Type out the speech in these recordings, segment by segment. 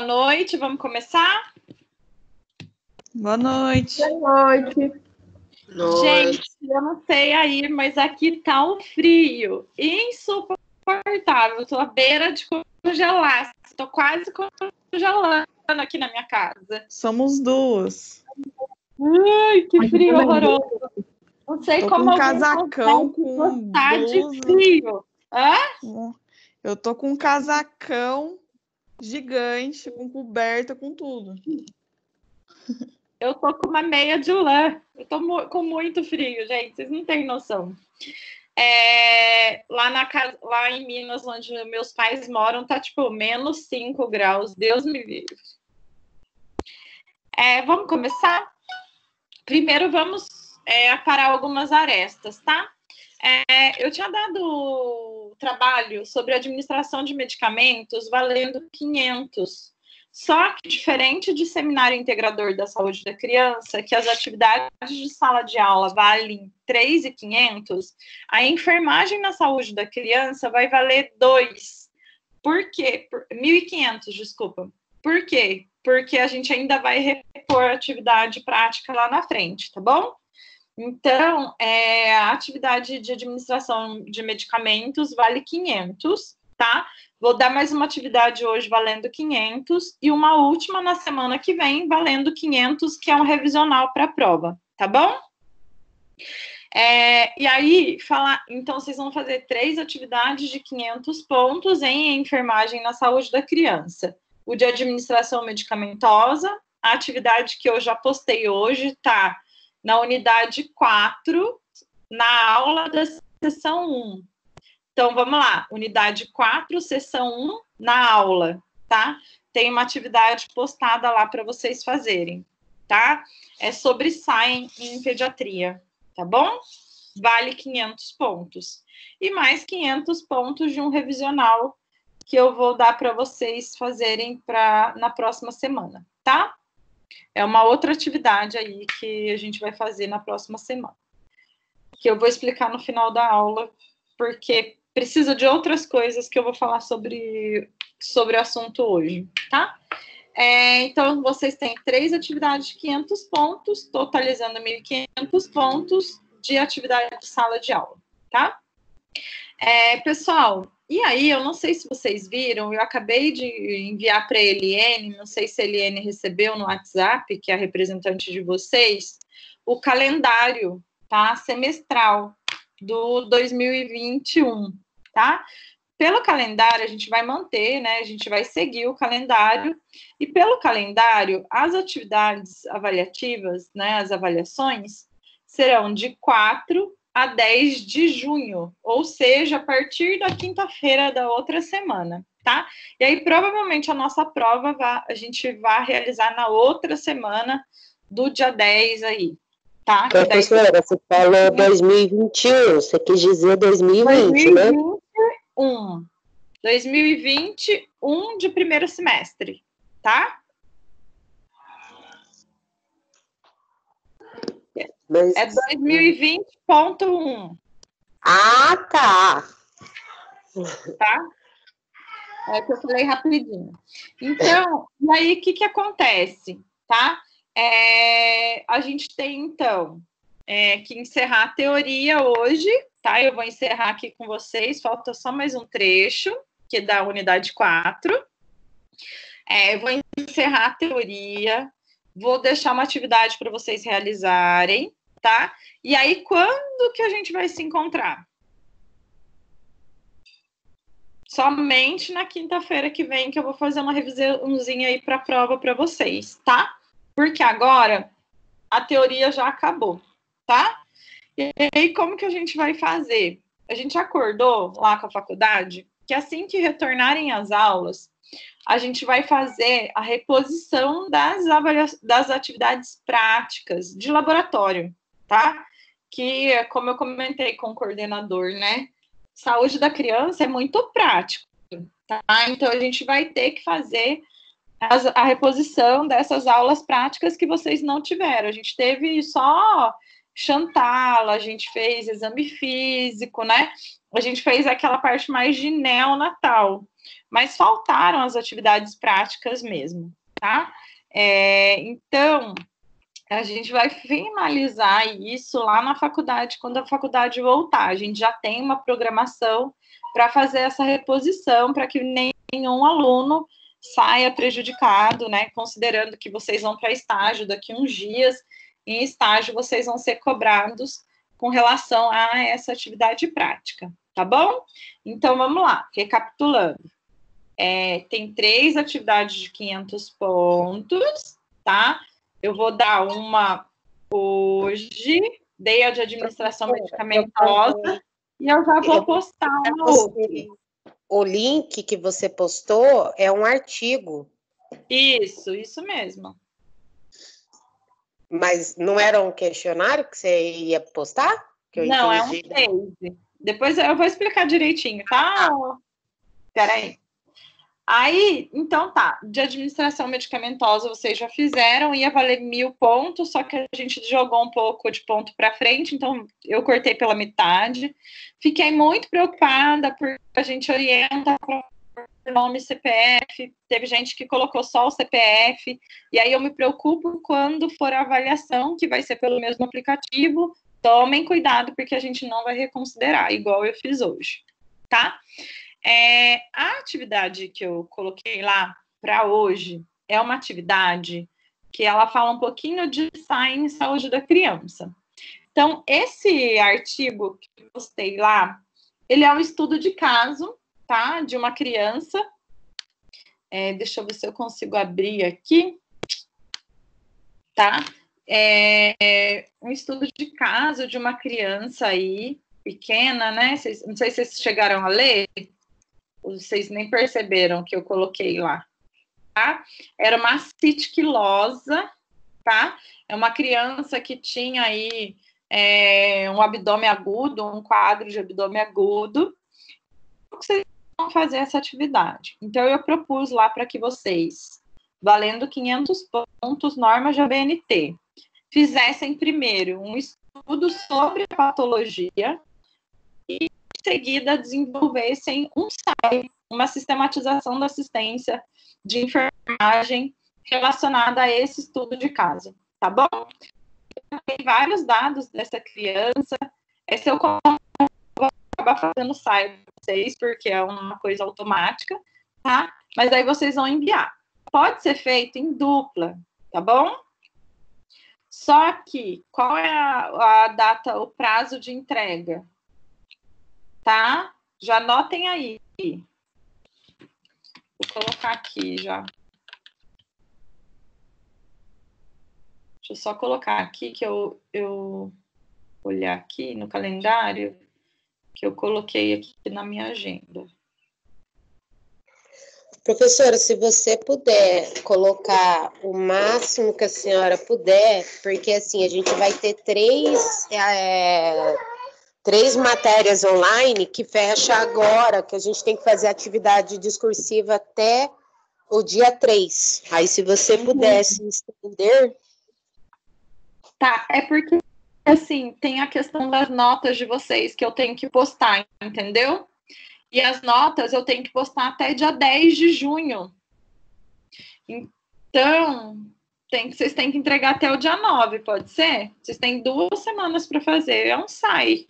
noite, vamos começar? Boa noite. Boa noite. Gente, eu não sei aí, mas aqui tá um frio insuportável. Tô à beira de congelar. Tô quase congelando aqui na minha casa. Somos duas. Ai, que frio horroroso. Não sei Tô como com um alguém casacão consegue com gostar blusa. de frio. Hã? Eu tô com um casacão gigante, com coberta, com tudo. Eu tô com uma meia de lã. Eu tô com muito frio, gente. Vocês não têm noção. Lá em Minas, onde meus pais moram, tá tipo menos 5 graus. Deus me livre. Vamos começar? Primeiro vamos aparar algumas arestas, tá? Eu tinha dado trabalho sobre administração de medicamentos valendo 500. Só que, diferente de seminário integrador da saúde da criança, que as atividades de sala de aula valem 3.500, a enfermagem na saúde da criança vai valer 2. Por quê? 1.500, desculpa. Por quê? Porque a gente ainda vai repor a atividade prática lá na frente, tá bom? Então, a atividade de administração de medicamentos vale 500, tá? Vou dar mais uma atividade hoje valendo 500 e uma última na semana que vem valendo 500, que é um revisional para a prova, tá bom? E aí, então, vocês vão fazer 3 atividades de 500 pontos em enfermagem na saúde da criança. O de administração medicamentosa, a atividade que eu já postei hoje, tá na unidade 4, na aula da sessão 1. Então, vamos lá. Unidade 4, sessão 1, na aula, tá? Tem uma atividade postada lá para vocês fazerem, tá? É sobre SAIM em pediatria, tá bom? Vale 500 pontos. E mais 500 pontos de um revisional que eu vou dar para vocês fazerem na próxima semana, tá? É uma outra atividade aí que a gente vai fazer na próxima semana. Que eu vou explicar no final da aula, porque precisa de outras coisas que eu vou falar sobre o assunto hoje, tá? Então, vocês têm 3 atividades de 500 pontos, totalizando 1.500 pontos de atividade de sala de aula, tá? Pessoal, e aí, eu não sei se vocês viram, eu acabei de enviar para a Eliane, não sei se a Eliane recebeu no WhatsApp, que é a representante de vocês, o calendário, tá? Semestral do 2021, tá? Pelo calendário, a gente vai manter, né? A gente vai seguir o calendário, e pelo calendário, as atividades avaliativas, né? As avaliações, serão de 4 a 10 de junho, ou seja, a partir da quinta-feira da outra semana, tá? E aí, provavelmente, a nossa prova a gente vai realizar na outra semana do dia 10 aí, tá? Professora, você falou 2021, você quis dizer 2020, né? 2021 de primeiro semestre, tá? Mas... É 2020.1. Ah, tá. Tá? É que eu falei rapidinho. Então, e aí, o que acontece, tá? A gente tem, então, que encerrar a teoria hoje, tá? Eu vou encerrar aqui com vocês, falta só mais um trecho, que é da unidade 4. Eu vou encerrar a teoria, vou deixar uma atividade para vocês realizarem, tá? E aí, quando que a gente vai se encontrar? Somente na quinta-feira que vem, que eu vou fazer uma revisãozinha aí para a prova para vocês, tá? Porque agora a teoria já acabou, tá? E aí, como que a gente vai fazer? A gente acordou lá com a faculdade que assim que retornarem as aulas, a gente vai fazer a reposição das atividades práticas de laboratório, tá? Que, como eu comentei com o coordenador, né? Saúde da criança é muito prático, tá? Então, a gente vai ter que fazer a reposição dessas aulas práticas que vocês não tiveram. A gente teve só Chantala, a gente fez exame físico, né? A gente fez aquela parte mais de neonatal. mas faltaram as atividades práticas mesmo, tá? Então, a gente vai finalizar isso lá na faculdade, quando a faculdade voltar. A gente já tem uma programação para fazer essa reposição, para que nenhum aluno saia prejudicado, né? Considerando que vocês vão para estágio daqui uns dias, em estágio vocês vão ser cobrados com relação a essa atividade prática, tá bom? Então, vamos lá, recapitulando. Tem 3 atividades de 500 pontos, tá? Eu vou dar uma hoje, dei a de administração medicamentosa, e eu já vou postar uma outra. O link que você postou é um artigo. Isso mesmo. Mas não era um questionário que você ia postar? Que eu não, entendi. É um case. Depois eu vou explicar direitinho, tá? Peraí. Aí, então tá, de administração medicamentosa vocês já fizeram, ia valer 1.000 pontos, só que a gente jogou um pouco de ponto para frente, então eu cortei pela metade. Fiquei muito preocupada, porque a gente orienta para nome CPF, teve gente que colocou só o CPF, e aí eu me preocupo quando for a avaliação, que vai ser pelo mesmo aplicativo, tomem cuidado, porque a gente não vai reconsiderar, igual eu fiz hoje, tá? A atividade que eu coloquei lá para hoje é uma atividade que ela fala um pouquinho de saúde e saúde da criança. Então, esse artigo que eu postei lá, ele é um estudo de caso, tá? De uma criança. Deixa eu ver se eu consigo abrir aqui. Tá? Um estudo de caso de uma criança aí, pequena, né? Não sei se vocês chegaram a ler. Vocês nem perceberam que eu coloquei lá, tá? Era uma ascite quilosa, tá? É uma criança que tinha aí um abdômen agudo, um quadro de abdômen agudo. Vocês vão fazer essa atividade. Então, eu propus lá para que vocês, valendo 500 pontos, normas de ABNT, fizessem primeiro um estudo sobre a patologia e em seguida desenvolvessem um SAI, uma sistematização da assistência de enfermagem relacionada a esse estudo de caso, tá bom? Tem vários dados dessa criança, esse eu vou acabar fazendo SAI para vocês, porque é uma coisa automática, tá? Mas aí vocês vão enviar. Pode ser feito em dupla, tá bom? Só que, qual é a data, o prazo de entrega? Tá? Já anotem aí. Vou colocar aqui já. Deixa eu só colocar aqui que eu olhar aqui no calendário que eu coloquei aqui na minha agenda. Professora, se você puder colocar o máximo que a senhora puder, porque assim, a gente vai ter três matérias online que fecha agora, que a gente tem que fazer atividade discursiva até o dia 3. Aí, se você pudesse estender... Tá, é porque, assim, tem a questão das notas de vocês que eu tenho que postar, entendeu? E as notas eu tenho que postar até dia 10 de junho. Então, vocês têm que entregar até o dia 9, pode ser? Vocês têm 2 semanas para fazer, é um SAI.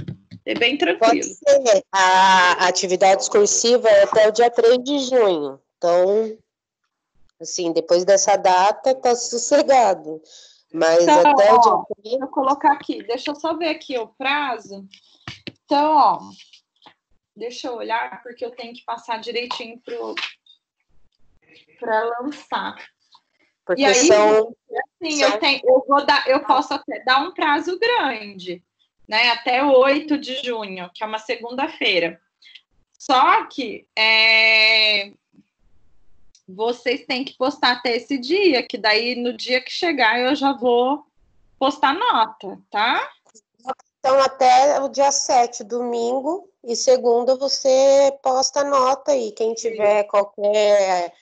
É bem tranquilo. Pode ser. A atividade discursiva é até o dia 3 de junho. Então, assim, depois dessa data, tá sossegado. Mas então, até o dia 3... Vou colocar aqui. Deixa eu só ver aqui o prazo. Então, ó, deixa eu olhar, porque eu tenho que passar direitinho para lançar. Porque e aí, são... assim, eu posso até dar um prazo grande, né? Até 8 de junho, que é uma segunda-feira. Só que vocês têm que postar até esse dia, que daí no dia que chegar eu já vou postar nota, tá? Então, até o dia 7, domingo, e segunda você posta nota aí. Quem tiver qualquer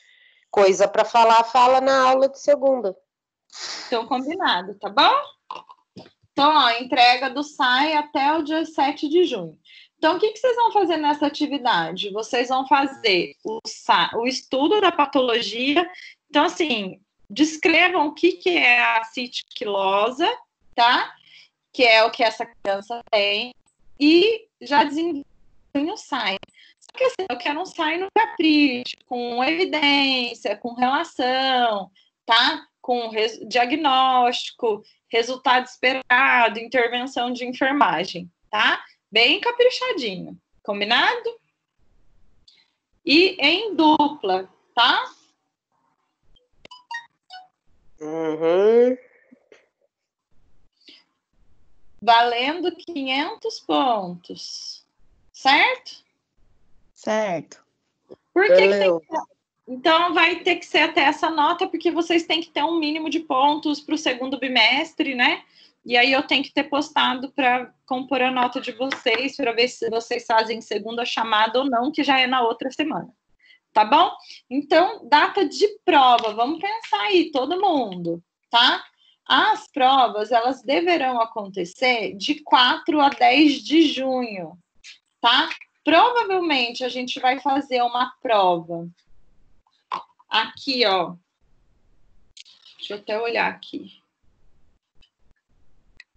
coisa para falar, fala na aula de segunda. Então, combinado, tá bom? Então, ó, entrega do SAI até o dia 7 de junho. Então, o que vocês vão fazer nessa atividade? Vocês vão fazer o estudo da patologia. Então, assim, descrevam o que é a citiquilosa, tá? Que é o que essa criança tem, e já desenvolvem o SAI. Só que assim, eu quero um SAI no capricho, com evidência, com relação, tá? Com diagnóstico, resultado esperado, intervenção de enfermagem, tá? Bem caprichadinho, combinado? E em dupla, tá? Uhum. Valendo 500 pontos, certo? Certo. Por que tem que ser? Então, vai ter que ser até essa nota, porque vocês têm que ter um mínimo de pontos para o segundo bimestre, né? E aí eu tenho que ter postado para compor a nota de vocês, para ver se vocês fazem segunda chamada ou não, que já é na outra semana. Tá bom? Então, data de prova, vamos pensar aí, todo mundo, tá? As provas, elas deverão acontecer de 4 a 10 de junho, tá? Provavelmente a gente vai fazer uma prova aqui, ó. Deixa eu até olhar aqui.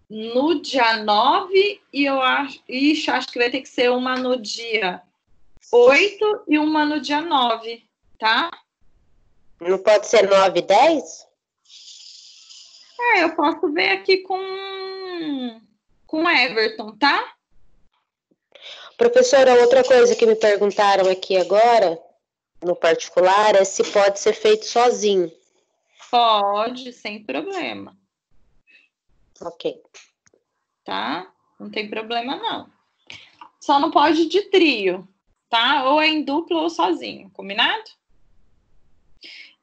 No dia 9, e eu acho que vai ter que ser uma no dia 8 e uma no dia 9, tá? Não pode ser 9 e 10? Eu posso ver aqui com o Everton, tá? Professora, outra coisa que me perguntaram aqui agora, no particular, é se pode ser feito sozinho. Pode, sem problema. Ok. Tá? Não tem problema, não. Só não pode de trio, tá? Ou é em dupla ou sozinho, combinado?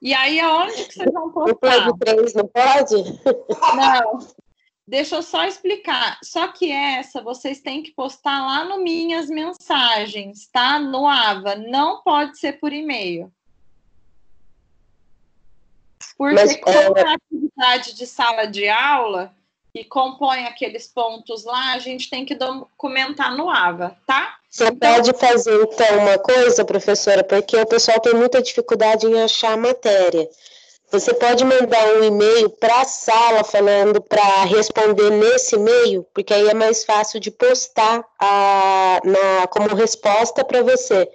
E aí, aonde que vocês vão postar? Não pode 3, não pode? Não. Deixa eu só explicar. Só que essa vocês têm que postar lá no Minhas Mensagens, tá? No AVA. Não pode ser por e-mail. Porque como é atividade de sala de aula e compõe aqueles pontos lá, a gente tem que documentar no AVA, tá? Você então, pode fazer, então, uma coisa, professora, porque o pessoal tem muita dificuldade em achar a matéria. Você pode mandar um e-mail para a sala falando para responder nesse e-mail, porque aí é mais fácil de postar como resposta para você.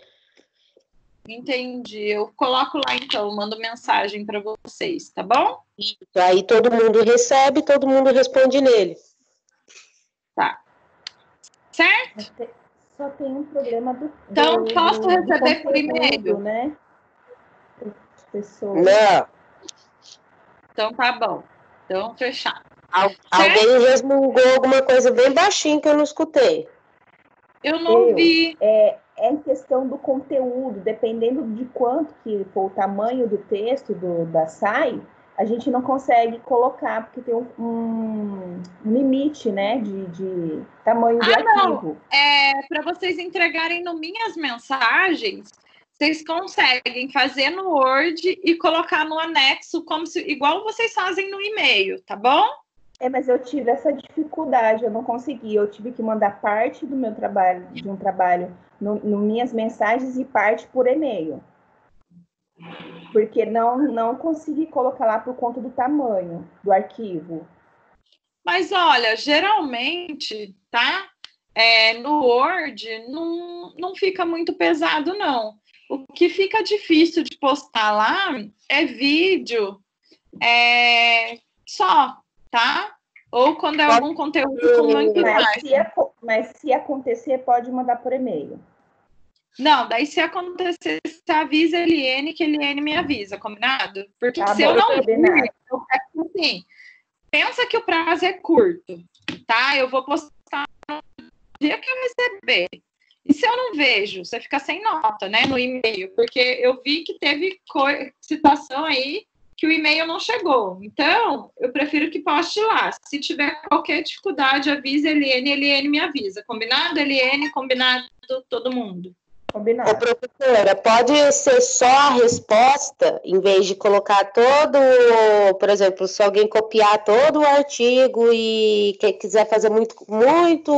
Entendi. Eu coloco lá, então, mando mensagem para vocês, tá bom? Isso. Aí todo mundo recebe, todo mundo responde nele. Tá. Certo? Só tem um problema do Então, posso receber por e-mail? Né? Não. Então, tá bom. Então, fechado. Alguém resmungou alguma coisa bem baixinho que eu não escutei. Eu não vi. É em questão do conteúdo, dependendo de quanto que for o tamanho do texto da SAI, a gente não consegue colocar, porque tem um limite, né, de tamanho do arquivo. Não. Para vocês entregarem no Minhas Mensagens, vocês conseguem fazer no Word e colocar no anexo, igual vocês fazem no e-mail, tá bom? Mas eu tive essa dificuldade, eu não consegui. Eu tive que mandar parte do meu trabalho, de um trabalho, no Minhas Mensagens e parte por e-mail. Porque não consegui colocar lá por conta do tamanho do arquivo. Mas olha, geralmente, tá? No Word não fica muito pesado, não. O que fica difícil de postar lá é vídeo só, tá? Ou quando é algum conteúdo com muita imagem. Mas se acontecer, pode mandar por e-mail. Não, daí se acontecer, você avisa a Eliane, que a Eliane me avisa, combinado? Porque Tá se bom, eu não vir, eu peço assim, pensa que o prazo é curto, tá? Eu vou postar no dia que eu receber. E se eu não vejo, você fica sem nota, né, no e-mail, porque eu vi que teve situação aí que o e-mail não chegou. Então, eu prefiro que poste lá. Se tiver qualquer dificuldade, avisa a Eliane me avisa. Combinado, Eliane? Combinado todo mundo? Combinado. Ô, professora, pode ser só a resposta, em vez de colocar por exemplo, se alguém copiar todo o artigo e quiser fazer muito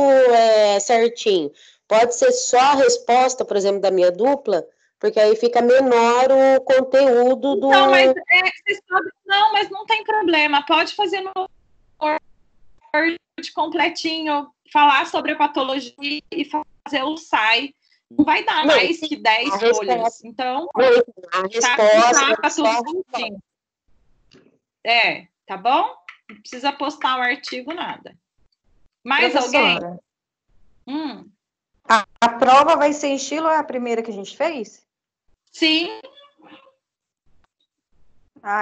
certinho, Pode ser só a resposta, por exemplo, da minha dupla, porque aí fica menor o conteúdo do... Não, mas não tem problema. Pode fazer no Word completinho, falar sobre a patologia e fazer o SAI. Não vai dar mais que 10 folhas. Então, a resposta tá tudo certinho. Tá bom? Não precisa postar o artigo, nada. Mais alguém? A prova vai ser estilo a primeira que a gente fez? Sim.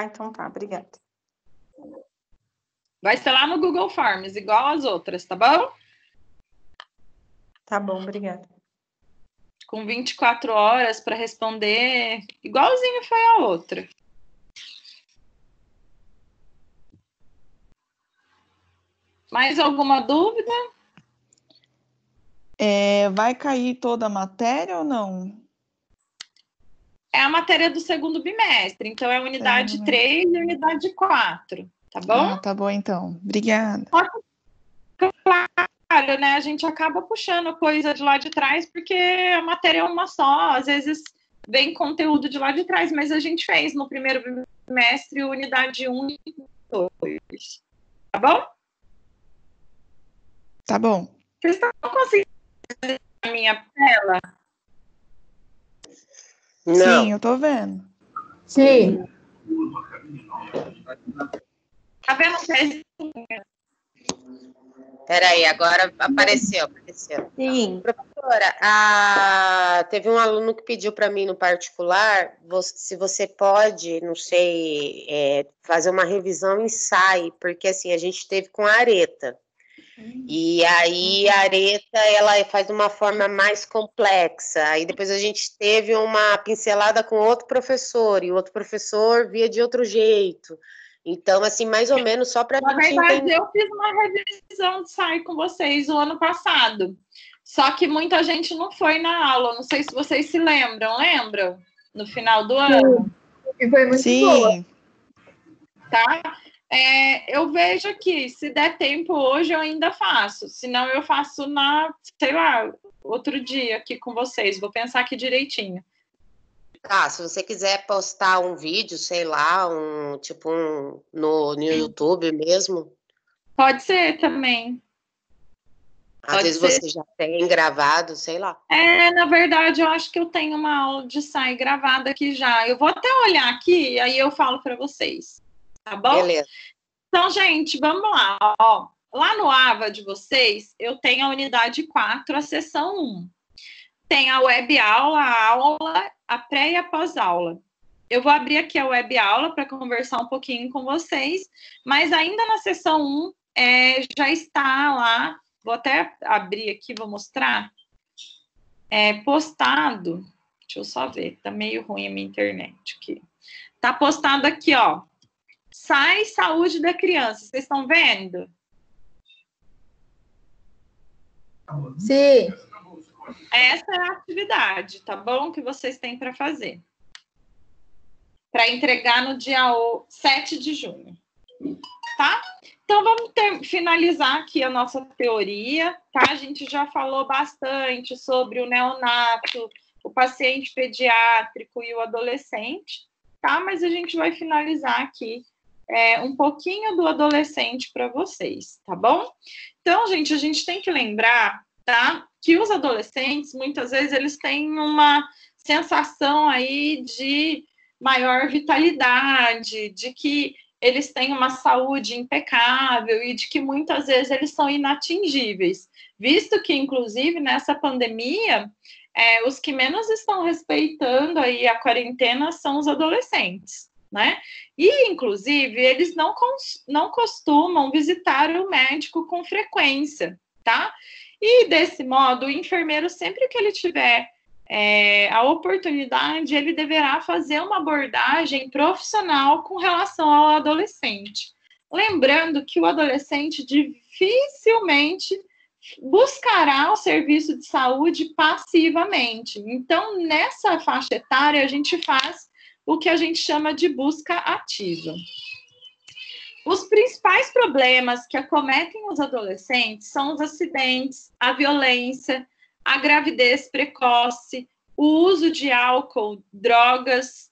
Então tá, obrigada. Vai ser lá no Google Forms, igual as outras, tá bom? Tá bom, obrigada. Com 24 horas para responder, igualzinho foi a outra. Mais alguma dúvida? Vai cair toda a matéria ou não? É a matéria do segundo bimestre, então é a unidade 3 e a unidade 4, tá bom? Tá bom, então. Obrigada. Claro, né? A gente acaba puxando coisa de lá de trás, porque a matéria é uma só, às vezes vem conteúdo de lá de trás, mas a gente fez no primeiro bimestre unidade 1 e 2, tá bom? Tá bom. Vocês estão conseguindo ver a minha tela? Não. Sim, eu tô vendo. Sim. Tá vendo o pezinho? Peraí, agora apareceu. Sim. Professora, teve um aluno que pediu para mim no particular, se você pode, não sei, fazer uma revisão em SAI, porque assim, a gente teve com a Areta. E aí a Areta, ela faz de uma forma mais complexa. Aí depois a gente teve uma pincelada com outro professor, e o outro professor via de outro jeito. Então, assim, mais ou menos só para a gente entender. Eu fiz uma revisão de SAI com vocês o ano passado. Só que muita gente não foi na aula. Não sei se vocês se lembram. Lembram? No final do ano. E foi muito boa. Tá? Eu vejo aqui, se der tempo hoje, eu ainda faço. Senão eu faço sei lá, outro dia aqui com vocês. Vou pensar aqui direitinho. Se você quiser postar um vídeo, sei lá, no YouTube mesmo. Pode ser também. Às vezes você já tem gravado, sei lá. Na verdade, eu acho que eu tenho uma aula de SAI gravada aqui já. Eu vou até olhar aqui, aí eu falo para vocês. Tá bom? Beleza. Então, gente, vamos lá. Ó, lá no AVA de vocês, eu tenho a unidade 4, a sessão 1. Tem a web aula, a aula, a pré e a pós-aula. Eu vou abrir aqui a web aula para conversar um pouquinho com vocês, mas ainda na sessão 1 já está lá, vou até abrir aqui, vou mostrar, postado, deixa eu só ver, tá meio ruim a minha internet aqui. Tá postado aqui, ó, SAI Saúde da Criança, vocês estão vendo? Sim. Essa é a atividade, tá bom? Que vocês têm para fazer. Para entregar no dia 7 de junho. Tá? Então, vamos finalizar aqui a nossa teoria, tá? A gente já falou bastante sobre o neonato, o paciente pediátrico e o adolescente, tá? Mas a gente vai finalizar aqui um pouquinho do adolescente para vocês, tá bom? Então, gente, a gente tem que lembrar, tá? Que os adolescentes, muitas vezes, eles têm uma sensação aí de maior vitalidade, de que eles têm uma saúde impecável e de que muitas vezes eles são inatingíveis, visto que, inclusive, nessa pandemia, os que menos estão respeitando aí a quarentena são os adolescentes, né? E, inclusive, eles não costumam visitar o médico com frequência, tá? E, desse modo, o enfermeiro, sempre que ele tiver a oportunidade, ele deverá fazer uma abordagem profissional com relação ao adolescente. Lembrando que o adolescente dificilmente buscará o serviço de saúde passivamente. Então, nessa faixa etária, a gente faz o que a gente chama de busca ativa. Os principais problemas que acometem os adolescentes são os acidentes, a violência, a gravidez precoce, o uso de álcool, drogas,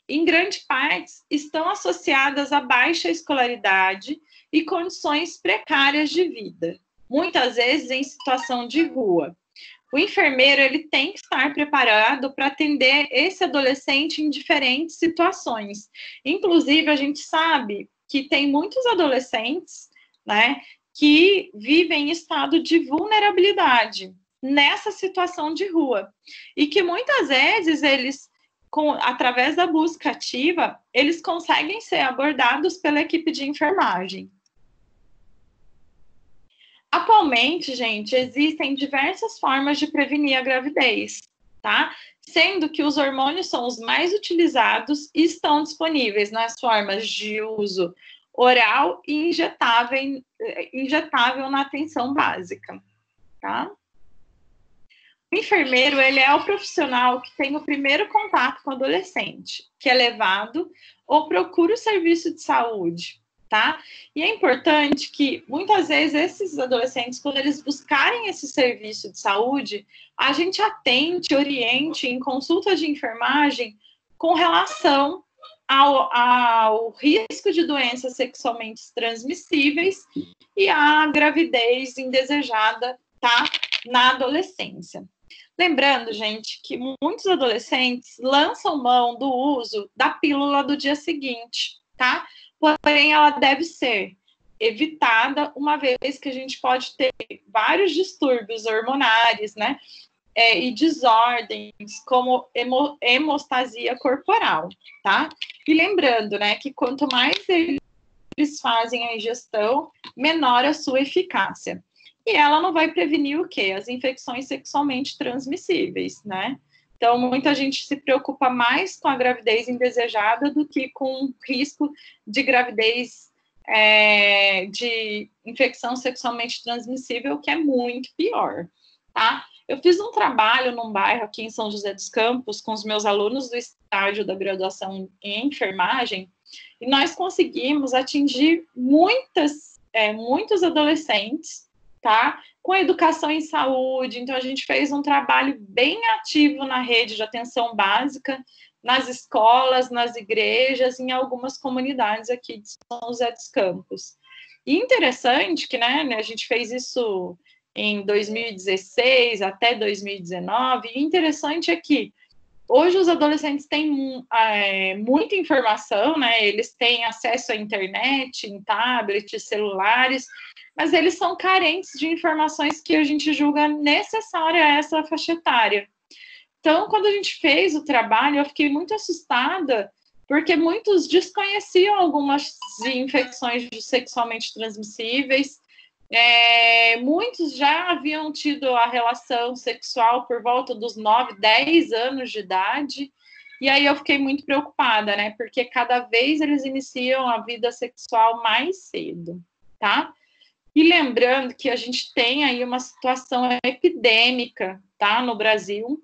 em grande parte, estão associadas à baixa escolaridade e condições precárias de vida, muitas vezes em situação de rua. O enfermeiro ele tem que estar preparado para atender esse adolescente em diferentes situações. Inclusive, a gente sabe que tem muitos adolescentes, né, que vivem em estado de vulnerabilidade nessa situação de rua. E que muitas vezes eles, através da busca ativa, eles conseguem ser abordados pela equipe de enfermagem. Atualmente, gente, existem diversas formas de prevenir a gravidez, tá? Sendo que os hormônios são os mais utilizados e estão disponíveis nas formas de uso oral e injetável na atenção básica, tá? O enfermeiro, ele é o profissional que tem o primeiro contato com o adolescente, que é levado ou procura o serviço de saúde, tá? E é importante que, muitas vezes, esses adolescentes, quando eles buscarem esse serviço de saúde, a gente atente, oriente em consulta de enfermagem com relação ao risco de doenças sexualmente transmissíveis e à gravidez indesejada, tá? Na adolescência. Lembrando, gente, que muitos adolescentes lançam mão do uso da pílula do dia seguinte, tá? Porém, ela deve ser evitada, uma vez que a gente pode ter vários distúrbios hormonais, né? E desordens, como hemostasia corporal, tá? E lembrando, né, que quanto mais eles fazem a ingestão, menor a sua eficácia. E ela não vai prevenir o quê? As infecções sexualmente transmissíveis, né? Então, muita gente se preocupa mais com a gravidez indesejada do que com o risco de gravidez de infecção sexualmente transmissível, que é muito pior, tá? Eu fiz um trabalho num bairro aqui em São José dos Campos com os meus alunos do estágio da graduação em enfermagem e nós conseguimos atingir muitos adolescentes, tá? Com educação em saúde. Então, a gente fez um trabalho bem ativo na rede de atenção básica, nas escolas, nas igrejas, em algumas comunidades aqui de São José dos Campos. E interessante que, né, a gente fez isso em 2016 até 2019, e interessante é que hoje os adolescentes têm muita informação, né? Eles têm acesso à internet, em tablets, celulares, mas eles são carentes de informações que a gente julga necessária a essa faixa etária. Então, quando a gente fez o trabalho, eu fiquei muito assustada, porque muitos desconheciam algumas infecções sexualmente transmissíveis, muitos já haviam tido a relação sexual por volta dos 9, 10 anos de idade, e aí eu fiquei muito preocupada, né? Porque cada vez eles iniciam a vida sexual mais cedo, tá? E lembrando que a gente tem aí uma situação epidêmica, tá? No Brasil,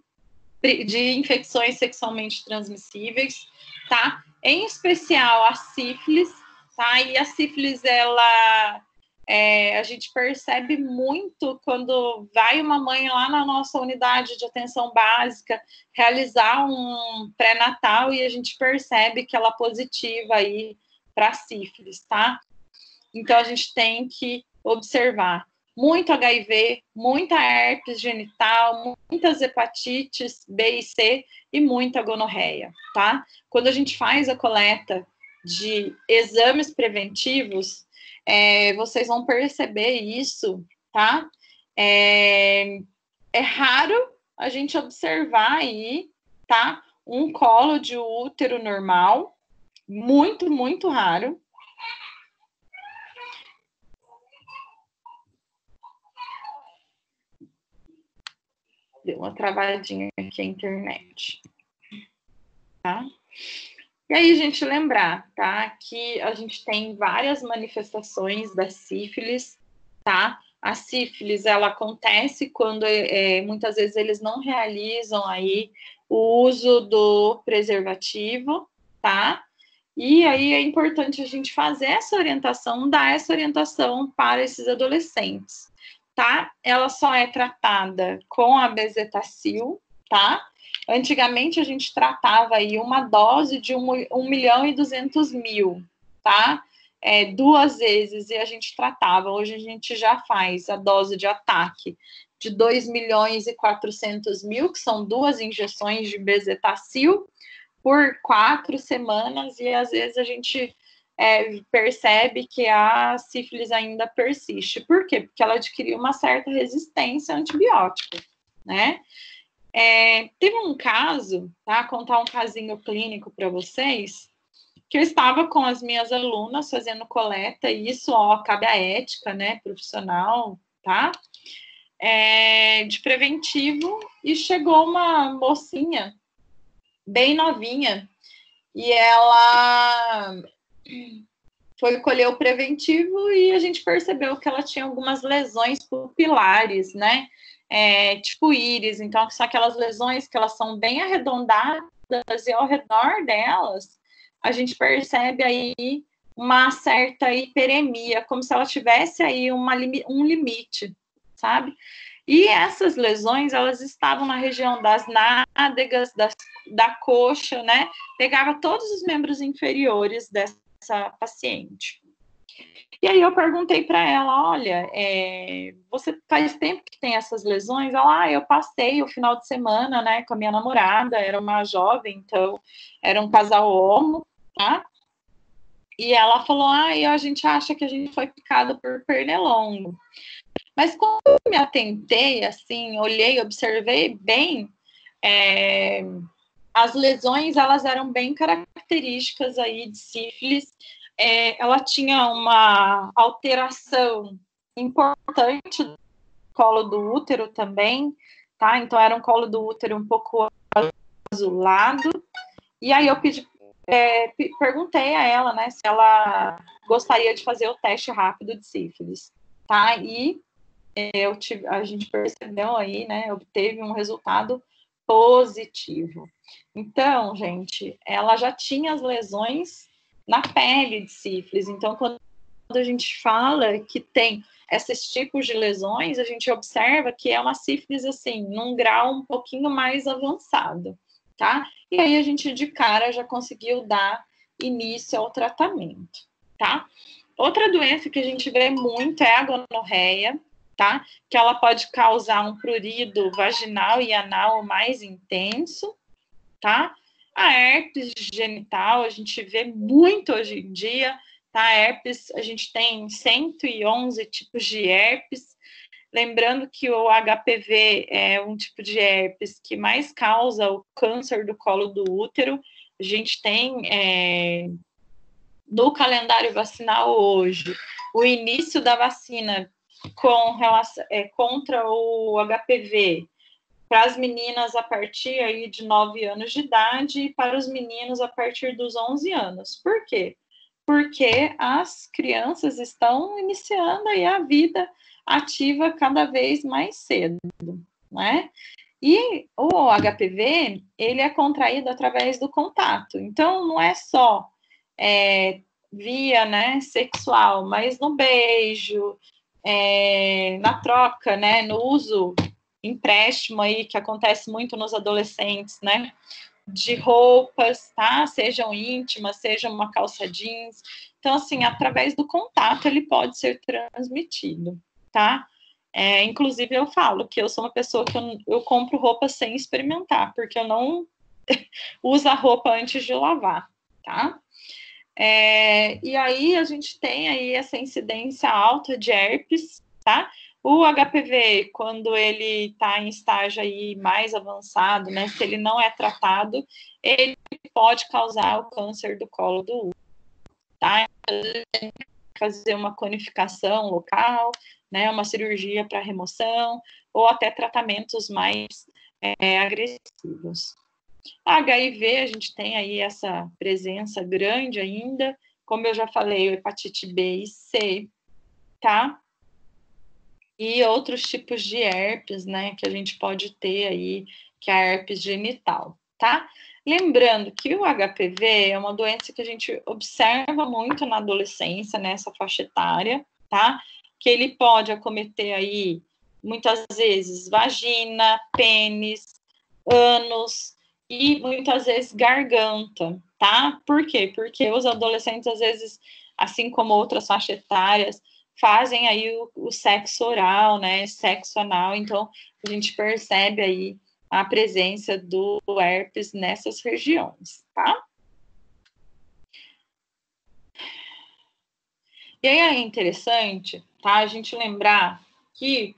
de infecções sexualmente transmissíveis, tá? Em especial a sífilis, tá? E a sífilis, ela... a gente percebe muito quando vai uma mãe lá na nossa unidade de atenção básica realizar um pré-natal e a gente percebe que ela é positiva aí para sífilis, tá? Então, a gente tem que observar muito HIV, muita herpes genital, muitas hepatites B e C e muita gonorreia, tá? Quando a gente faz a coleta de exames preventivos, vocês vão perceber isso, tá? É raro a gente observar aí, tá? Um colo de útero normal, muito, muito raro. Deu uma travadinha aqui a internet, tá? E aí, gente, lembrar, tá, que a gente tem várias manifestações da sífilis, tá? A sífilis, ela acontece quando, muitas vezes, eles não realizam aí o uso do preservativo, tá? E aí é importante a gente fazer essa orientação, dar essa orientação para esses adolescentes. tá? Ela só é tratada com a bezetacil, tá? Antigamente a gente tratava aí uma dose de 1.200.000, tá? 2 vezes e a gente tratava. Hoje a gente já faz a dose de ataque de 2.400.000, que são 2 injeções de bezetacil por 4 semanas, e às vezes a gente percebe que a sífilis ainda persiste. Por quê? Porque ela adquiriu uma certa resistência a antibiótico, né? Teve um caso, tá? Contar um casinho clínico para vocês, que eu estava com as minhas alunas fazendo coleta, e isso, cabe à ética, né, profissional, tá? De preventivo, e chegou uma mocinha bem novinha, e ela foi colher o preventivo e a gente percebeu que ela tinha algumas lesões pupilares, né? Tipo íris, então são aquelas lesões que elas são bem arredondadas e ao redor delas a gente percebe aí uma certa hiperemia, como se ela tivesse aí um limite, sabe? E essas lesões, elas estavam na região das nádegas, da coxa, né? Pegava todos os membros inferiores dessa paciente. E aí eu perguntei para ela, olha, você faz tempo que tem essas lesões? Ela, eu passei o final de semana, né, com a minha namorada, era uma jovem, então era um casal homo, tá? E ela falou, a gente acha que a gente foi picada por pernilongo. Mas quando eu me atentei, assim, olhei, observei bem, as lesões, elas eram bem características aí de sífilis. Ela tinha uma alteração importante do colo do útero também, tá? Então, era um colo do útero um pouco azulado. E aí eu perguntei a ela, né, se ela gostaria de fazer o teste rápido de sífilis, tá? E a gente percebeu aí, né, obteve um resultado positivo. Então, gente, ela já tinha as lesões na pele de sífilis. Então, quando a gente fala que tem esses tipos de lesões, a gente observa que é uma sífilis, assim, num grau um pouquinho mais avançado, tá? E aí a gente, de cara, já conseguiu dar início ao tratamento, tá? Outra doença que a gente vê muito é a gonorreia, tá? Que ela pode causar um prurido vaginal e anal mais intenso, tá? A herpes genital, a gente vê muito hoje em dia, tá? A herpes, a gente tem 111 tipos de herpes. Lembrando que o HPV é um tipo de herpes que mais causa o câncer do colo do útero. A gente tem no calendário vacinal hoje o início da vacina contra o HPV para as meninas a partir aí de 9 anos de idade e para os meninos a partir dos 11 anos. Por quê? Porque as crianças estão iniciando aí a vida ativa cada vez mais cedo, né? E o HPV, ele é contraído através do contato. Então, não é só via, né, sexual, mas no beijo, na troca, né, no uso, empréstimo aí, que acontece muito nos adolescentes, né, de roupas, tá, sejam íntimas, seja uma calça jeans. Então, assim, através do contato, ele pode ser transmitido, tá? Inclusive, eu falo que eu sou uma pessoa que eu compro roupa sem experimentar, porque eu não uso a roupa antes de lavar, tá? E aí a gente tem aí essa incidência alta de herpes, tá? O HPV, quando ele está em estágio aí mais avançado, né? Se ele não é tratado, ele pode causar o câncer do colo do útero, tá? Tem que fazer uma conificação local, né? Uma cirurgia para remoção, ou até tratamentos mais agressivos. A HIV, a gente tem aí essa presença grande ainda, como eu já falei, hepatite B e C, tá? E outros tipos de herpes, né, que a gente pode ter aí, que é a herpes genital, tá? Lembrando que o HPV é uma doença que a gente observa muito na adolescência, nessa faixa etária, tá? que ele pode acometer aí, muitas vezes, vagina, pênis, ânus e muitas vezes garganta, tá? Por quê? Porque os adolescentes, às vezes, assim como outras faixas etárias, fazem aí o sexo oral, né? Sexo anal, então a gente percebe aí a presença do herpes nessas regiões, tá? E aí é interessante, tá? A gente lembrar que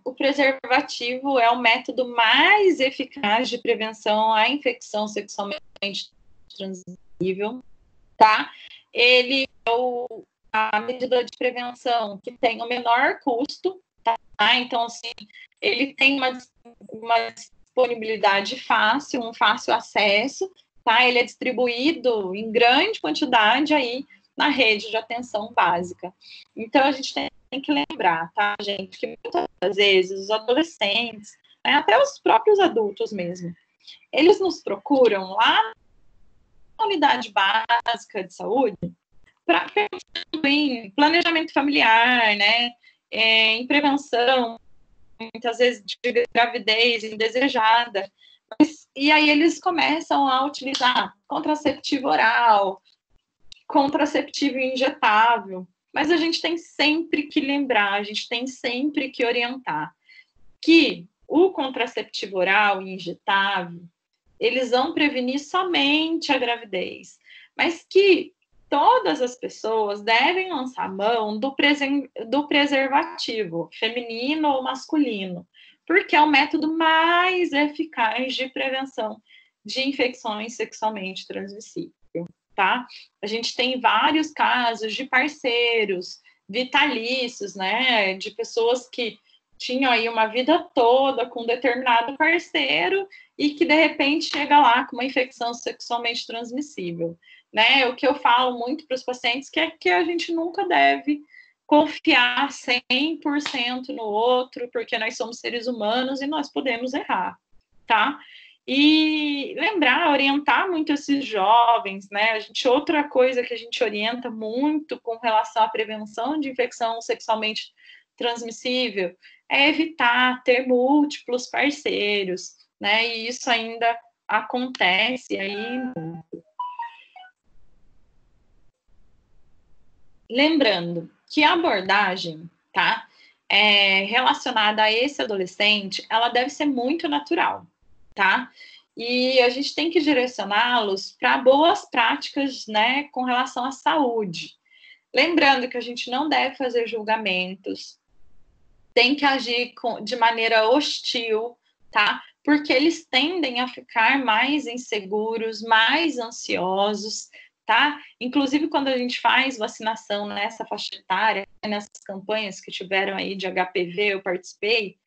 o preservativo é o método mais eficaz de prevenção à infecção sexualmente transmissível, tá? Ele é a medida de prevenção que tem o menor custo, tá? Então, assim, ele tem uma disponibilidade fácil, um fácil acesso, tá? Ele é distribuído em grande quantidade aí na rede de atenção básica. Então, a gente tem que lembrar, tá, gente, que muitas vezes os adolescentes, né, até os próprios adultos mesmo, eles nos procuram lá na unidade básica de saúde para pensar em planejamento familiar, né, em prevenção, muitas vezes de gravidez indesejada. E aí eles começam a utilizar contraceptivo oral, contraceptivo injetável, mas a gente tem sempre que lembrar, a gente tem sempre que orientar que o contraceptivo oral e injetável, eles vão prevenir somente a gravidez, mas que todas as pessoas devem lançar mão do preservativo, feminino ou masculino, porque é o método mais eficaz de prevenção de infecções sexualmente transmissíveis, tá? A gente tem vários casos de parceiros vitalícios, né, de pessoas que tinham aí uma vida toda com um determinado parceiro e que, de repente, chega lá com uma infecção sexualmente transmissível, né? O que eu falo muito para os pacientes que é que a gente nunca deve confiar 100% no outro, porque nós somos seres humanos e nós podemos errar, tá? E lembrar, orientar muito esses jovens, né? Outra coisa que a gente orienta muito com relação à prevenção de infecção sexualmente transmissível é evitar ter múltiplos parceiros, né? E isso ainda acontece aí. Lembrando que a abordagem, tá? Relacionada a esse adolescente, ela deve ser muito natural, tá? E a gente tem que direcioná-los para boas práticas, né, com relação à saúde. Lembrando que a gente não deve fazer julgamentos, tem que agir de maneira hostil, tá? Porque eles tendem a ficar mais inseguros, mais ansiosos, tá? Inclusive, quando a gente faz vacinação nessa faixa etária, nessas campanhas que tiveram aí de HPV, eu participei,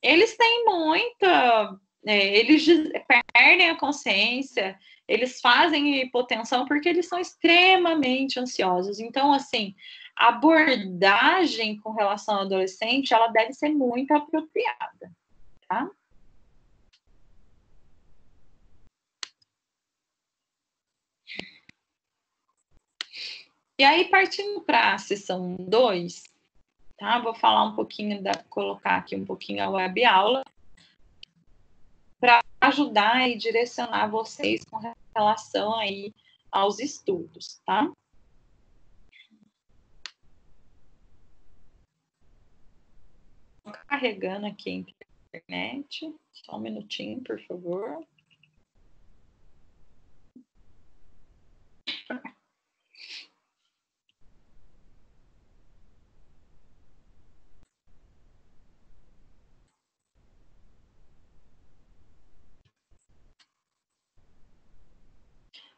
eles têm muita... eles perdem a consciência, eles fazem hipotensão porque eles são extremamente ansiosos. Então, assim, a abordagem com relação ao adolescente, ela deve ser muito apropriada, tá? E aí, partindo para a sessão 2, tá? Vou falar um pouquinho, colocar aqui um pouquinho a web aula, para ajudar e direcionar vocês com relação aí aos estudos, tá? Carregando aqui a internet, só um minutinho, por favor.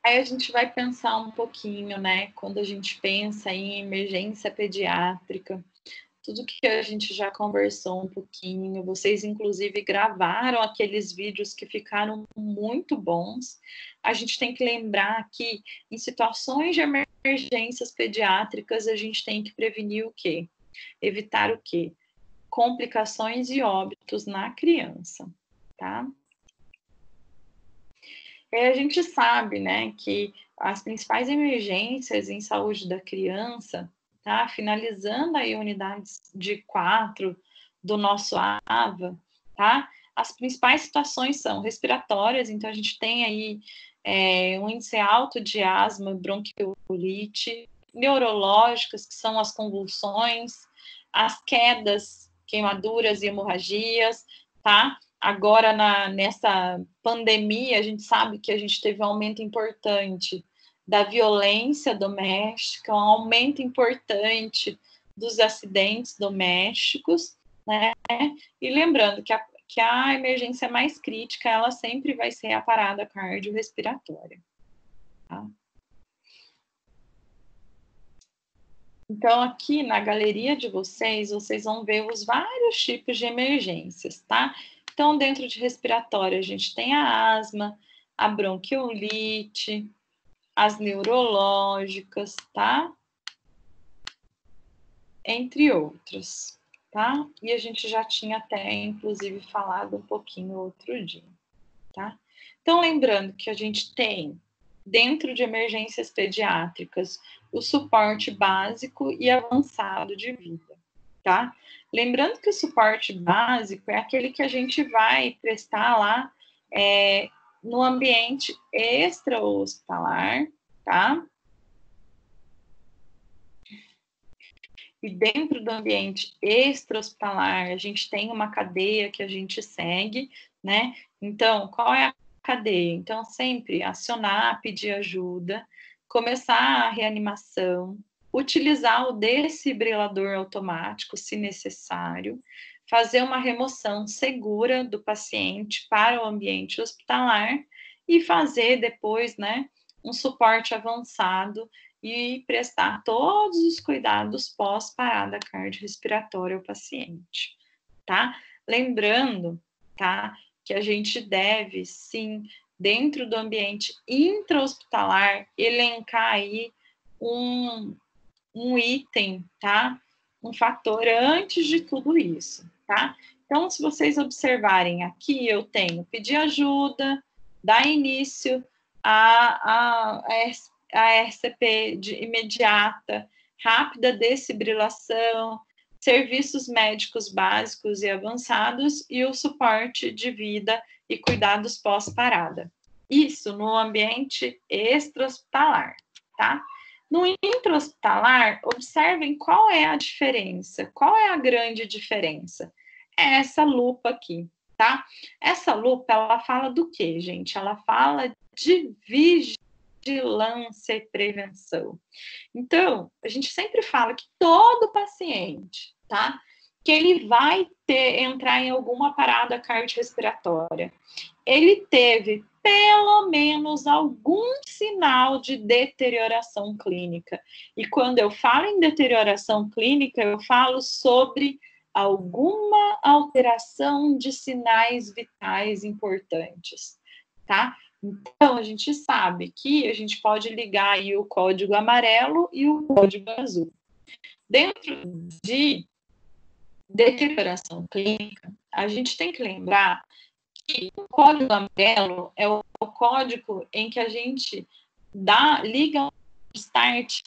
Aí a gente vai pensar um pouquinho, né? Quando a gente pensa em emergência pediátrica, tudo que a gente já conversou um pouquinho, vocês inclusive gravaram aqueles vídeos que ficaram muito bons. A gente tem que lembrar que em situações de emergências pediátricas a gente tem que prevenir o quê? Evitar o quê? Complicações e óbitos na criança, tá? E a gente sabe, né, que as principais emergências em saúde da criança, tá? Finalizando aí unidades de 4 do nosso AVA, tá? As principais situações são respiratórias, então a gente tem aí um índice alto de asma, bronquiolite, neurológicas, que são as convulsões, as quedas, queimaduras e hemorragias, tá? Agora, nessa pandemia, a gente sabe que a gente teve um aumento importante da violência doméstica, um aumento importante dos acidentes domésticos, né? E lembrando que a emergência mais crítica, ela sempre vai ser a parada cardiorrespiratória, tá? Então, aqui na galeria de vocês vão ver os vários tipos de emergências, tá? Então, dentro de respiratória, a gente tem a asma, a bronquiolite, as neurológicas, tá? Entre outras, tá? E a gente já tinha até, inclusive, falado um pouquinho outro dia, tá? Então, lembrando que a gente tem, dentro de emergências pediátricas, o suporte básico e avançado de vida, tá? Lembrando que o suporte básico é aquele que a gente vai prestar lá no ambiente extra-hospitalar, tá? E dentro do ambiente extra-hospitalar, a gente tem uma cadeia que a gente segue, né? Então, qual é a cadeia? Então, sempre acionar, pedir ajuda, começar a reanimação, utilizar o desfibrilador automático, se necessário, fazer uma remoção segura do paciente para o ambiente hospitalar e fazer depois, né, um suporte avançado e prestar todos os cuidados pós-parada cardiorrespiratória ao paciente, tá? Lembrando, tá, que a gente deve, sim, dentro do ambiente intra-hospitalar, elencar aí um item, tá? Um fator antes de tudo isso, tá? Então, se vocês observarem aqui, eu tenho pedir ajuda, dar início a RCP imediata, rápida desfibrilação, serviços médicos básicos e avançados e o suporte de vida e cuidados pós-parada. Isso no ambiente extra-hospitalar, tá? No intra-hospitalar, observem qual é a diferença, qual é a grande diferença? É essa lupa aqui, tá? Essa lupa, ela fala do quê, gente? Ela fala de vigilância e prevenção. Então, a gente sempre fala que todo paciente, tá? Que ele vai entrar em alguma parada cardiorrespiratória, ele teve pelo menos algum sinal de deterioração clínica. E quando eu falo em deterioração clínica, eu falo sobre alguma alteração de sinais vitais importantes, tá? Então, a gente sabe que a gente pode ligar aí o código amarelo e o código azul. Dentro de deterioração clínica, a gente tem que lembrar que o código amarelo é o código em que a gente liga um start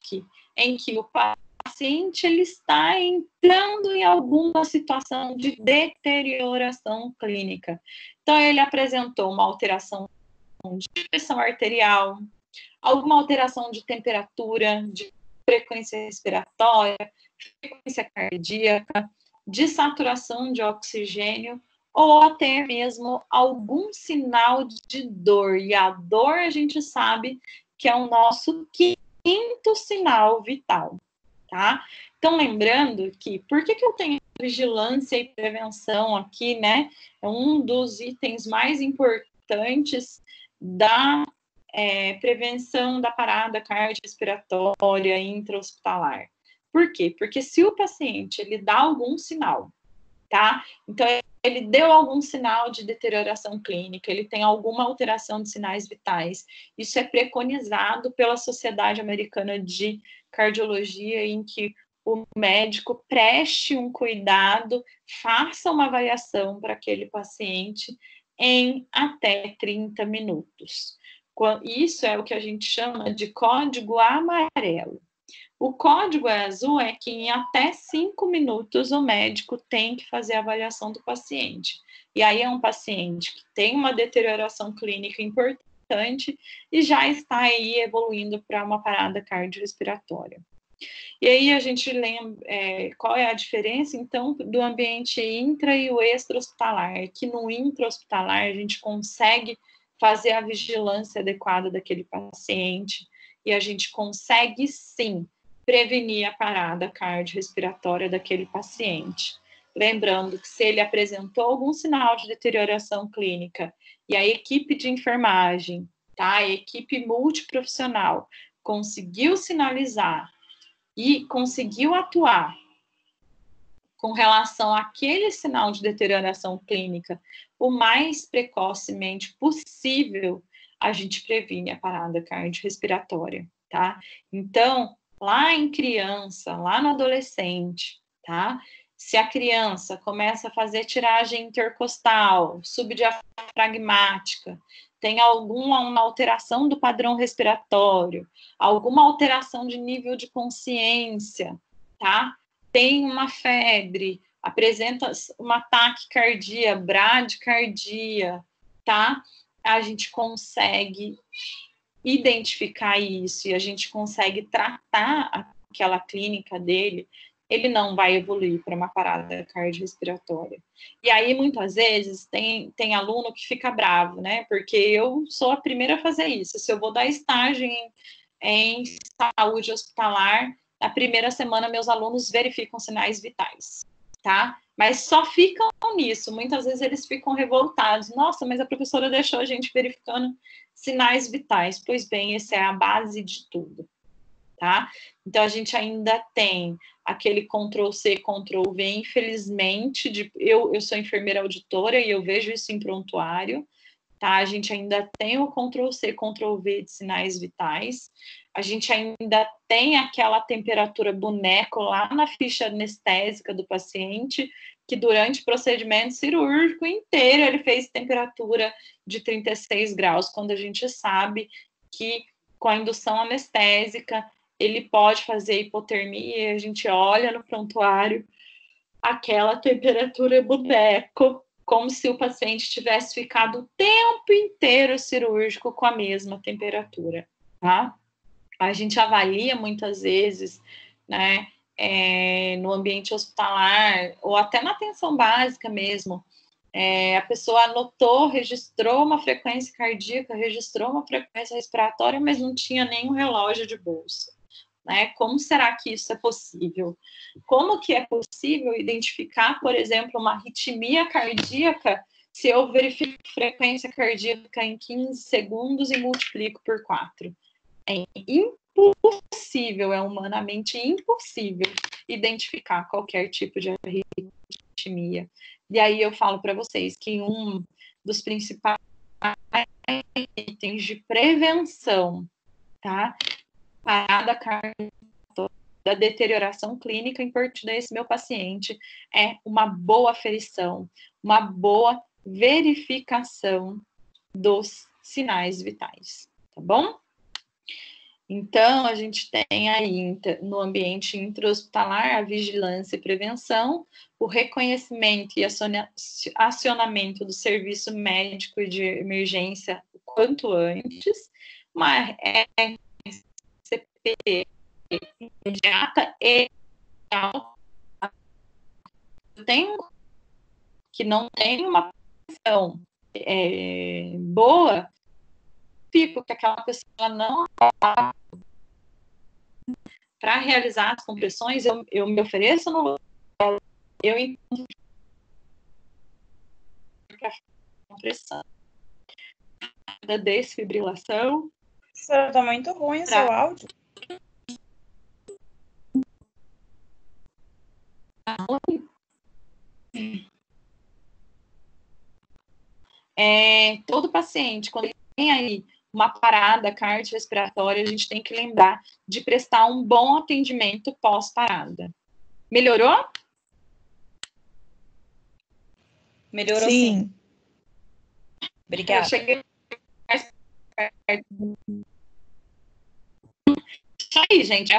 em que o paciente ele está entrando em alguma situação de deterioração clínica. Então, ele apresentou uma alteração de pressão arterial, alguma alteração de temperatura, de frequência respiratória, frequência cardíaca, de saturação de oxigênio, ou até mesmo algum sinal de dor. E a dor a gente sabe que é o nosso quinto sinal vital, tá? Então, lembrando que, por que eu tenho vigilância e prevenção aqui, né? É um dos itens mais importantes da prevenção da parada cardiorrespiratória intra-hospitalar. Por quê? Porque se o paciente ele dá algum sinal, tá? Então, ele deu algum sinal de deterioração clínica, ele tem alguma alteração de sinais vitais. Isso é preconizado pela Sociedade Americana de Cardiologia, em que o médico preste um cuidado, faça uma avaliação para aquele paciente em até 30 minutos. Isso é o que a gente chama de código amarelo. O código azul é que em até 5 minutos o médico tem que fazer a avaliação do paciente. E aí é um paciente que tem uma deterioração clínica importante e já está aí evoluindo para uma parada cardiorrespiratória. E aí a gente lembra qual é a diferença, então, do ambiente intra e o extra-hospitalar. É que no intra-hospitalar a gente consegue fazer a vigilância adequada daquele paciente e a gente consegue, sim, prevenir a parada cardiorrespiratória daquele paciente. Lembrando que se ele apresentou algum sinal de deterioração clínica e a equipe de enfermagem, tá, a equipe multiprofissional, conseguiu sinalizar e conseguiu atuar com relação àquele sinal de deterioração clínica o mais precocemente possível, a gente previne a parada cardiorrespiratória, tá? Então, lá em criança, lá no adolescente, tá? Se a criança começa a fazer tiragem intercostal, subdiafragmática, tem alguma alteração do padrão respiratório, alguma alteração de nível de consciência, tá? Tem uma febre, apresenta uma taquicardia, bradicardia, tá? A gente consegue identificar isso e a gente consegue tratar aquela clínica dele, ele não vai evoluir para uma parada cardiorrespiratória. E aí, muitas vezes, tem aluno que fica bravo, né? Porque eu sou a primeira a fazer isso. Se eu vou dar estágio em saúde hospitalar, na primeira semana, meus alunos verificam sinais vitais, tá? Mas só ficam nisso. Muitas vezes eles ficam revoltados. Nossa, mas a professora deixou a gente verificando sinais vitais. Pois bem, essa é a base de tudo, tá? Então, a gente ainda tem aquele Ctrl+C, Ctrl+V, infelizmente, eu sou enfermeira auditora e eu vejo isso em prontuário, tá? A gente ainda tem o Ctrl+C, Ctrl+V de sinais vitais, a gente ainda tem aquela temperatura boneco lá na ficha anestésica do paciente, que durante o procedimento cirúrgico inteiro ele fez temperatura de 36 graus, quando a gente sabe que com a indução anestésica ele pode fazer hipotermia e a gente olha no prontuário aquela temperatura boneco, como se o paciente tivesse ficado o tempo inteiro cirúrgico com a mesma temperatura, tá? A gente avalia muitas vezes, né, no ambiente hospitalar, ou até na atenção básica mesmo, a pessoa anotou, registrou uma frequência cardíaca, registrou uma frequência respiratória, mas não tinha nenhum relógio de bolsa. Né? Como será que isso é possível? Como que é possível identificar, por exemplo, uma arritmia cardíaca se eu verifico frequência cardíaca em 15 segundos e multiplico por 4? É impossível, é humanamente impossível identificar qualquer tipo de arritmia. E aí eu falo para vocês que um dos principais itens de prevenção, tá? Parada cardíaca, da deterioração clínica importante desse meu paciente é uma boa aferição, uma boa verificação dos sinais vitais, tá bom? Então, a gente tem aí no ambiente intra-hospitalar a vigilância e prevenção, o reconhecimento e acionamento do serviço médico de emergência o quanto antes, uma CPE imediata e tem que não tem uma ação boa, fico que aquela pessoa não para realizar as compressões, eu me ofereço no lugar, eu encontro a compressão da desfibrilação. Tá muito ruim o seu áudio. Todo paciente, quando tem aí uma parada cardiorrespiratória, a gente tem que lembrar de prestar um bom atendimento pós-parada. Melhorou? Melhorou sim. Obrigada. Eu cheguei mais perto. Isso aí, gente,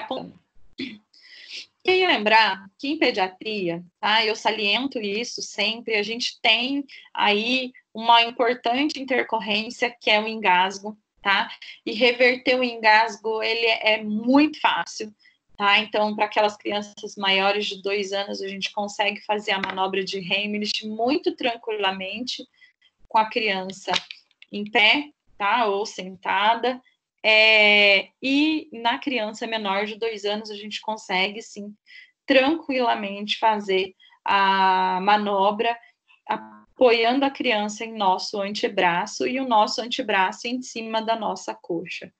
Queria lembrar que em pediatria, tá, eu saliento isso sempre, a gente tem aí uma importante intercorrência, que é o engasgo, tá? E reverter o engasgo, ele é muito fácil, tá? Então, para aquelas crianças maiores de 2 anos, a gente consegue fazer a manobra de Heimlich muito tranquilamente, com a criança em pé, tá? Ou sentada. E na criança menor de 2 anos, a gente consegue, sim, tranquilamente fazer a manobra, apoiando a criança em nosso antebraço e o nosso antebraço em cima da nossa coxa,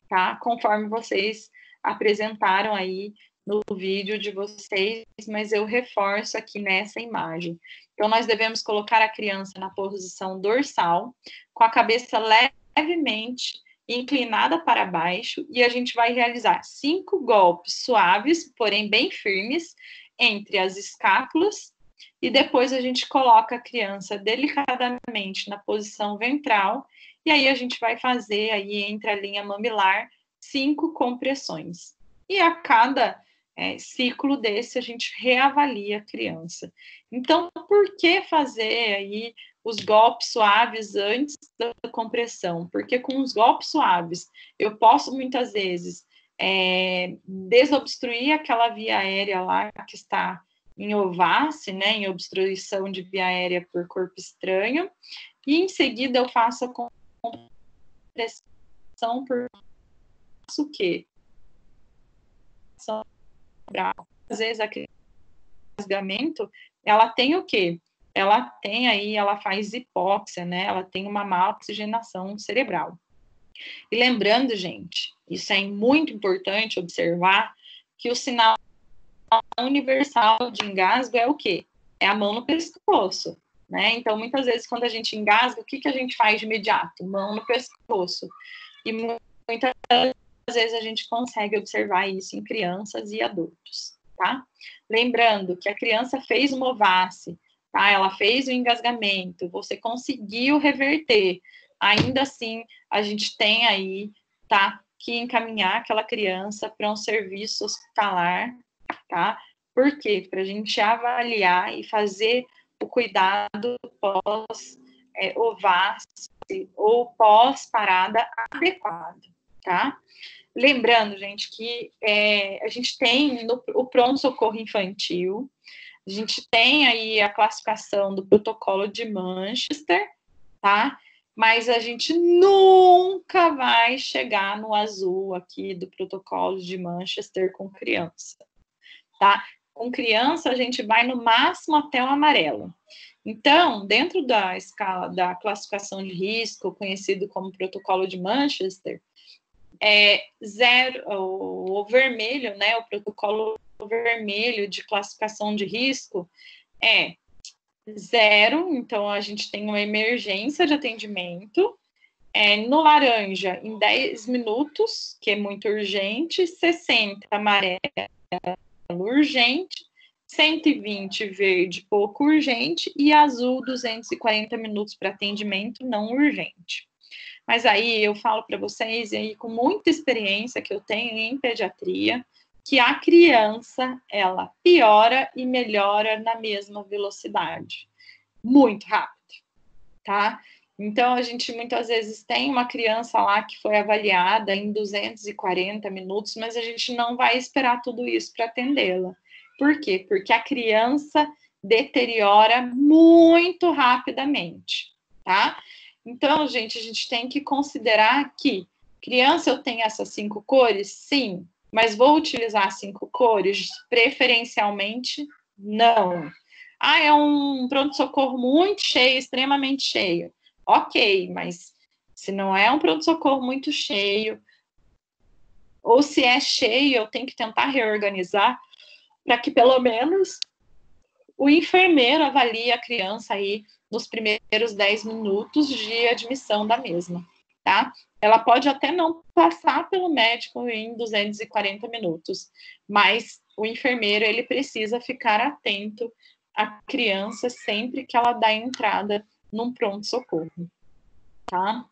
tá? Conforme vocês apresentaram aí no vídeo de vocês, mas eu reforço aqui nessa imagem. Então, nós devemos colocar a criança na posição dorsal, com a cabeça levemente inclinada para baixo, e a gente vai realizar 5 golpes suaves, porém bem firmes, entre as escápulas, e depois a gente coloca a criança delicadamente na posição ventral, e aí a gente vai fazer aí entre a linha mamilar 5 compressões. E a cada ciclo desse a gente reavalia a criança. Então, por que fazer aí os golpes suaves antes da compressão? Porque com os golpes suaves eu posso muitas vezes desobstruir aquela via aérea lá que está em OVACE, né, em obstruição de via aérea por corpo estranho, e em seguida eu faço a compressão por o quê? Às vezes a rasgamento, ela tem o quê? Ela tem aí, ela faz hipóxia, né? Ela tem uma má oxigenação cerebral. E lembrando, gente, isso é muito importante observar que o sinal universal de engasgo é o quê? É a mão no pescoço, né? Então, muitas vezes, quando a gente engasga, o que a gente faz de imediato? Mão no pescoço. E muitas vezes a gente consegue observar isso em crianças e adultos, tá? Lembrando que a criança fez uma OVACE, tá? Ela fez o engasgamento, você conseguiu reverter. Ainda assim, a gente tem aí, tá? Que encaminhar aquela criança para um serviço hospitalar, tá? Por quê? Para a gente avaliar e fazer o cuidado pós-OVACE ou pós-parada adequado, tá? Lembrando, gente, que a gente tem o pronto-socorro infantil, a gente tem aí a classificação do protocolo de Manchester, tá? Mas a gente nunca vai chegar no azul aqui do protocolo de Manchester com criança, tá? Com criança, a gente vai no máximo até o amarelo. Então, dentro da escala da classificação de risco, conhecido como protocolo de Manchester, o vermelho, né, o protocolo vermelho de classificação de risco é 0, então a gente tem uma emergência de atendimento, no laranja em 10 minutos, que é muito urgente, 60 amarelo urgente, 120 verde pouco urgente e azul 240 minutos para atendimento não urgente. Mas aí eu falo para vocês, e aí com muita experiência que eu tenho em pediatria, que a criança, ela piora e melhora na mesma velocidade. Muito rápido, tá? Então, a gente muitas vezes tem uma criança lá que foi avaliada em 240 minutos, mas a gente não vai esperar tudo isso para atendê-la. Por quê? Porque a criança deteriora muito rapidamente, tá? Então, gente, a gente tem que considerar que criança eu tenho essas 5 cores? Sim. Mas vou utilizar 5 cores? Preferencialmente, não. Ah, é um pronto-socorro muito cheio, extremamente cheio. Ok, mas se não é um pronto-socorro muito cheio, ou se é cheio, eu tenho que tentar reorganizar para que pelo menos o enfermeiro avalie a criança aí nos primeiros 10 minutos de admissão da mesma, tá? Ela pode até não passar pelo médico em 240 minutos, mas o enfermeiro, ele precisa ficar atento à criança sempre que ela dá entrada num pronto-socorro, tá?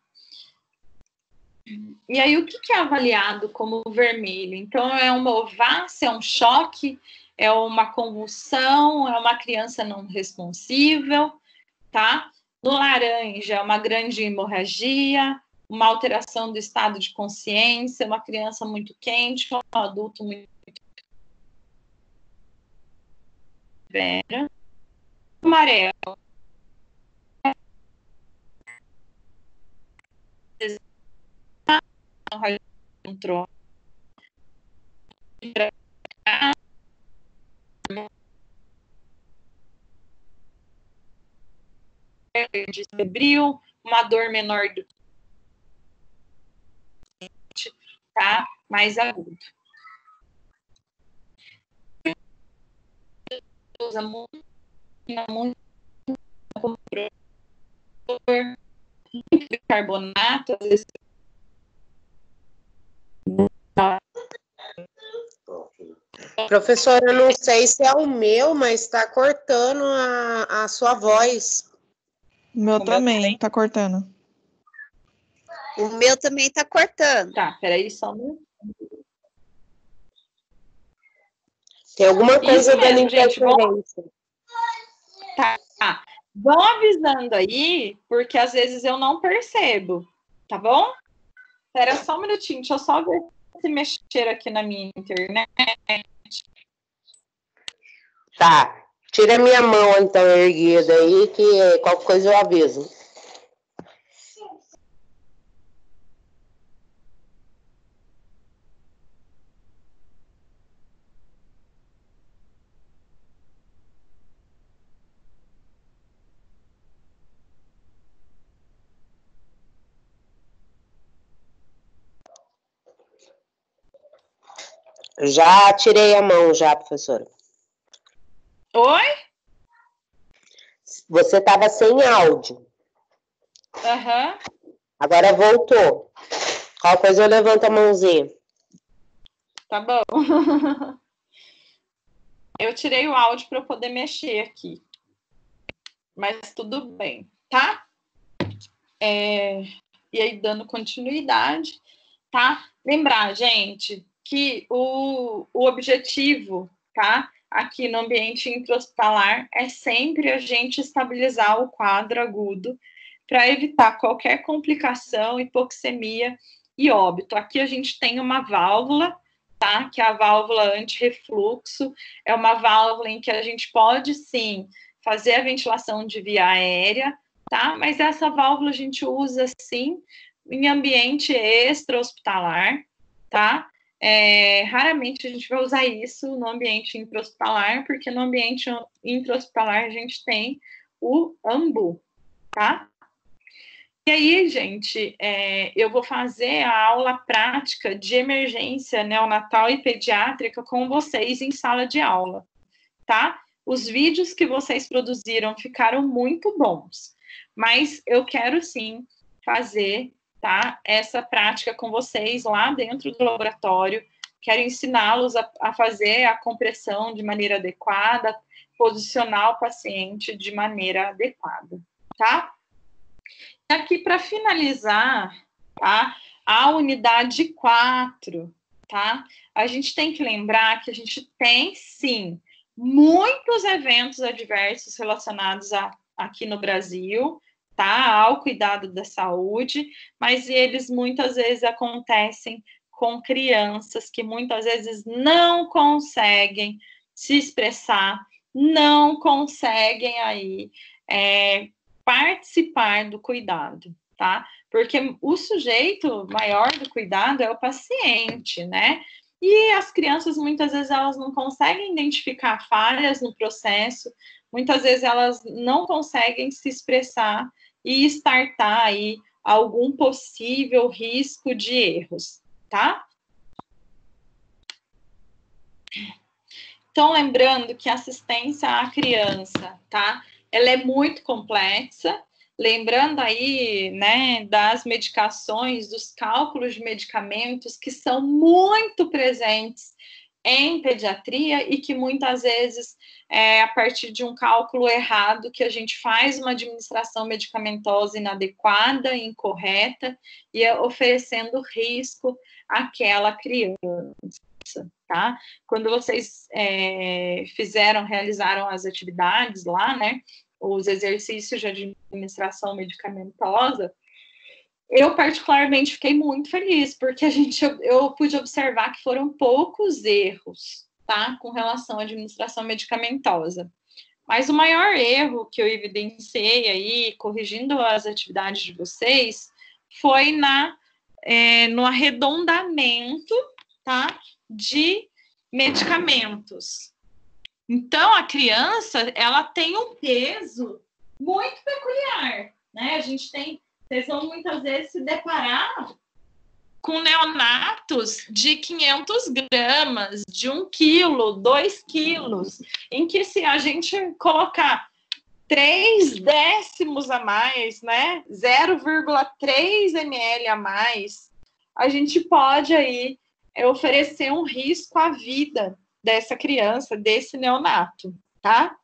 E aí, o que é avaliado como vermelho? Então, é uma ovácea, é um choque, é uma convulsão, é uma criança não responsível, tá? No laranja, é uma grande hemorragia, uma alteração do estado de consciência, uma criança muito quente, um adulto muito severo. Amarelo, entrou de febril, uma dor menor do que, tá? Mais agudo. Usa muito bicarbonato, às vezes. Professora, eu não sei se é o meu, mas está cortando a sua voz. O meu também tá cortando. O meu também tá cortando. Tá, peraí, só um. Tem alguma coisa Isso mesmo, dando gente, interferência. Tá. Vão avisando aí, porque às vezes eu não percebo, tá bom? Espera só um minutinho, deixa eu só ver se mexer aqui na minha internet. Tá. Tira a minha mão, então, erguida aí, que qualquer coisa eu aviso. Já tirei a mão, já, professora. Oi? Você estava sem áudio. Aham. Agora voltou. Qual coisa eu levanto a mãozinha. Tá bom. Eu tirei o áudio para eu poder mexer aqui. Mas tudo bem, tá? E aí, dando continuidade, tá? Lembrar, gente, que o objetivo, tá? Aqui no ambiente intra-hospitalar é sempre a gente estabilizar o quadro agudo para evitar qualquer complicação, hipoxemia e óbito. Aqui a gente tem uma válvula, tá? Que é a válvula anti-refluxo, é uma válvula em que a gente pode, sim, fazer a ventilação de via aérea, tá? Mas essa válvula a gente usa, sim, em ambiente extra-hospitalar, tá? Raramente a gente vai usar isso no ambiente intra-hospitalar, porque no ambiente intra-hospitalar a gente tem o AMBU, tá? E aí, gente, eu vou fazer a aula prática de emergência neonatal e pediátrica com vocês em sala de aula, tá? Os vídeos que vocês produziram ficaram muito bons, mas eu quero sim fazer, tá, essa prática com vocês lá dentro do laboratório. Quero ensiná-los a fazer a compressão de maneira adequada, posicionar o paciente de maneira adequada, tá? Aqui, para finalizar, tá, a unidade 4, tá? A gente tem que lembrar que a gente tem, sim, muitos eventos adversos relacionados aqui no Brasil, tá? Ao cuidado da saúde, mas eles muitas vezes acontecem com crianças que muitas vezes não conseguem se expressar, não conseguem aí participar do cuidado, tá? Porque o sujeito maior do cuidado é o paciente, né? E as crianças, muitas vezes, elas não conseguem identificar falhas no processo, muitas vezes elas não conseguem se expressar e startar aí algum possível risco de erros, tá? Então, lembrando que a assistência à criança, tá? Ela é muito complexa, lembrando aí, né, das medicações, dos cálculos de medicamentos que são muito presentes em pediatria e que muitas vezes é a partir de um cálculo errado que a gente faz uma administração medicamentosa inadequada, incorreta e oferecendo risco àquela criança, tá? Quando vocês realizaram as atividades lá, né, os exercícios de administração medicamentosa, eu particularmente fiquei muito feliz, porque eu pude observar que foram poucos erros, tá, com relação à administração medicamentosa. Mas o maior erro que eu evidenciei aí, corrigindo as atividades de vocês, foi no arredondamento, tá, de medicamentos. Então, a criança, ela tem um peso muito peculiar, né? Vocês vão muitas vezes se deparar com neonatos de 500 gramas, de 1 quilo, 2 quilos, em que se a gente colocar 3 décimos a mais, né, 0,3 ml a mais, a gente pode aí oferecer um risco à vida dessa criança, desse neonato, tá?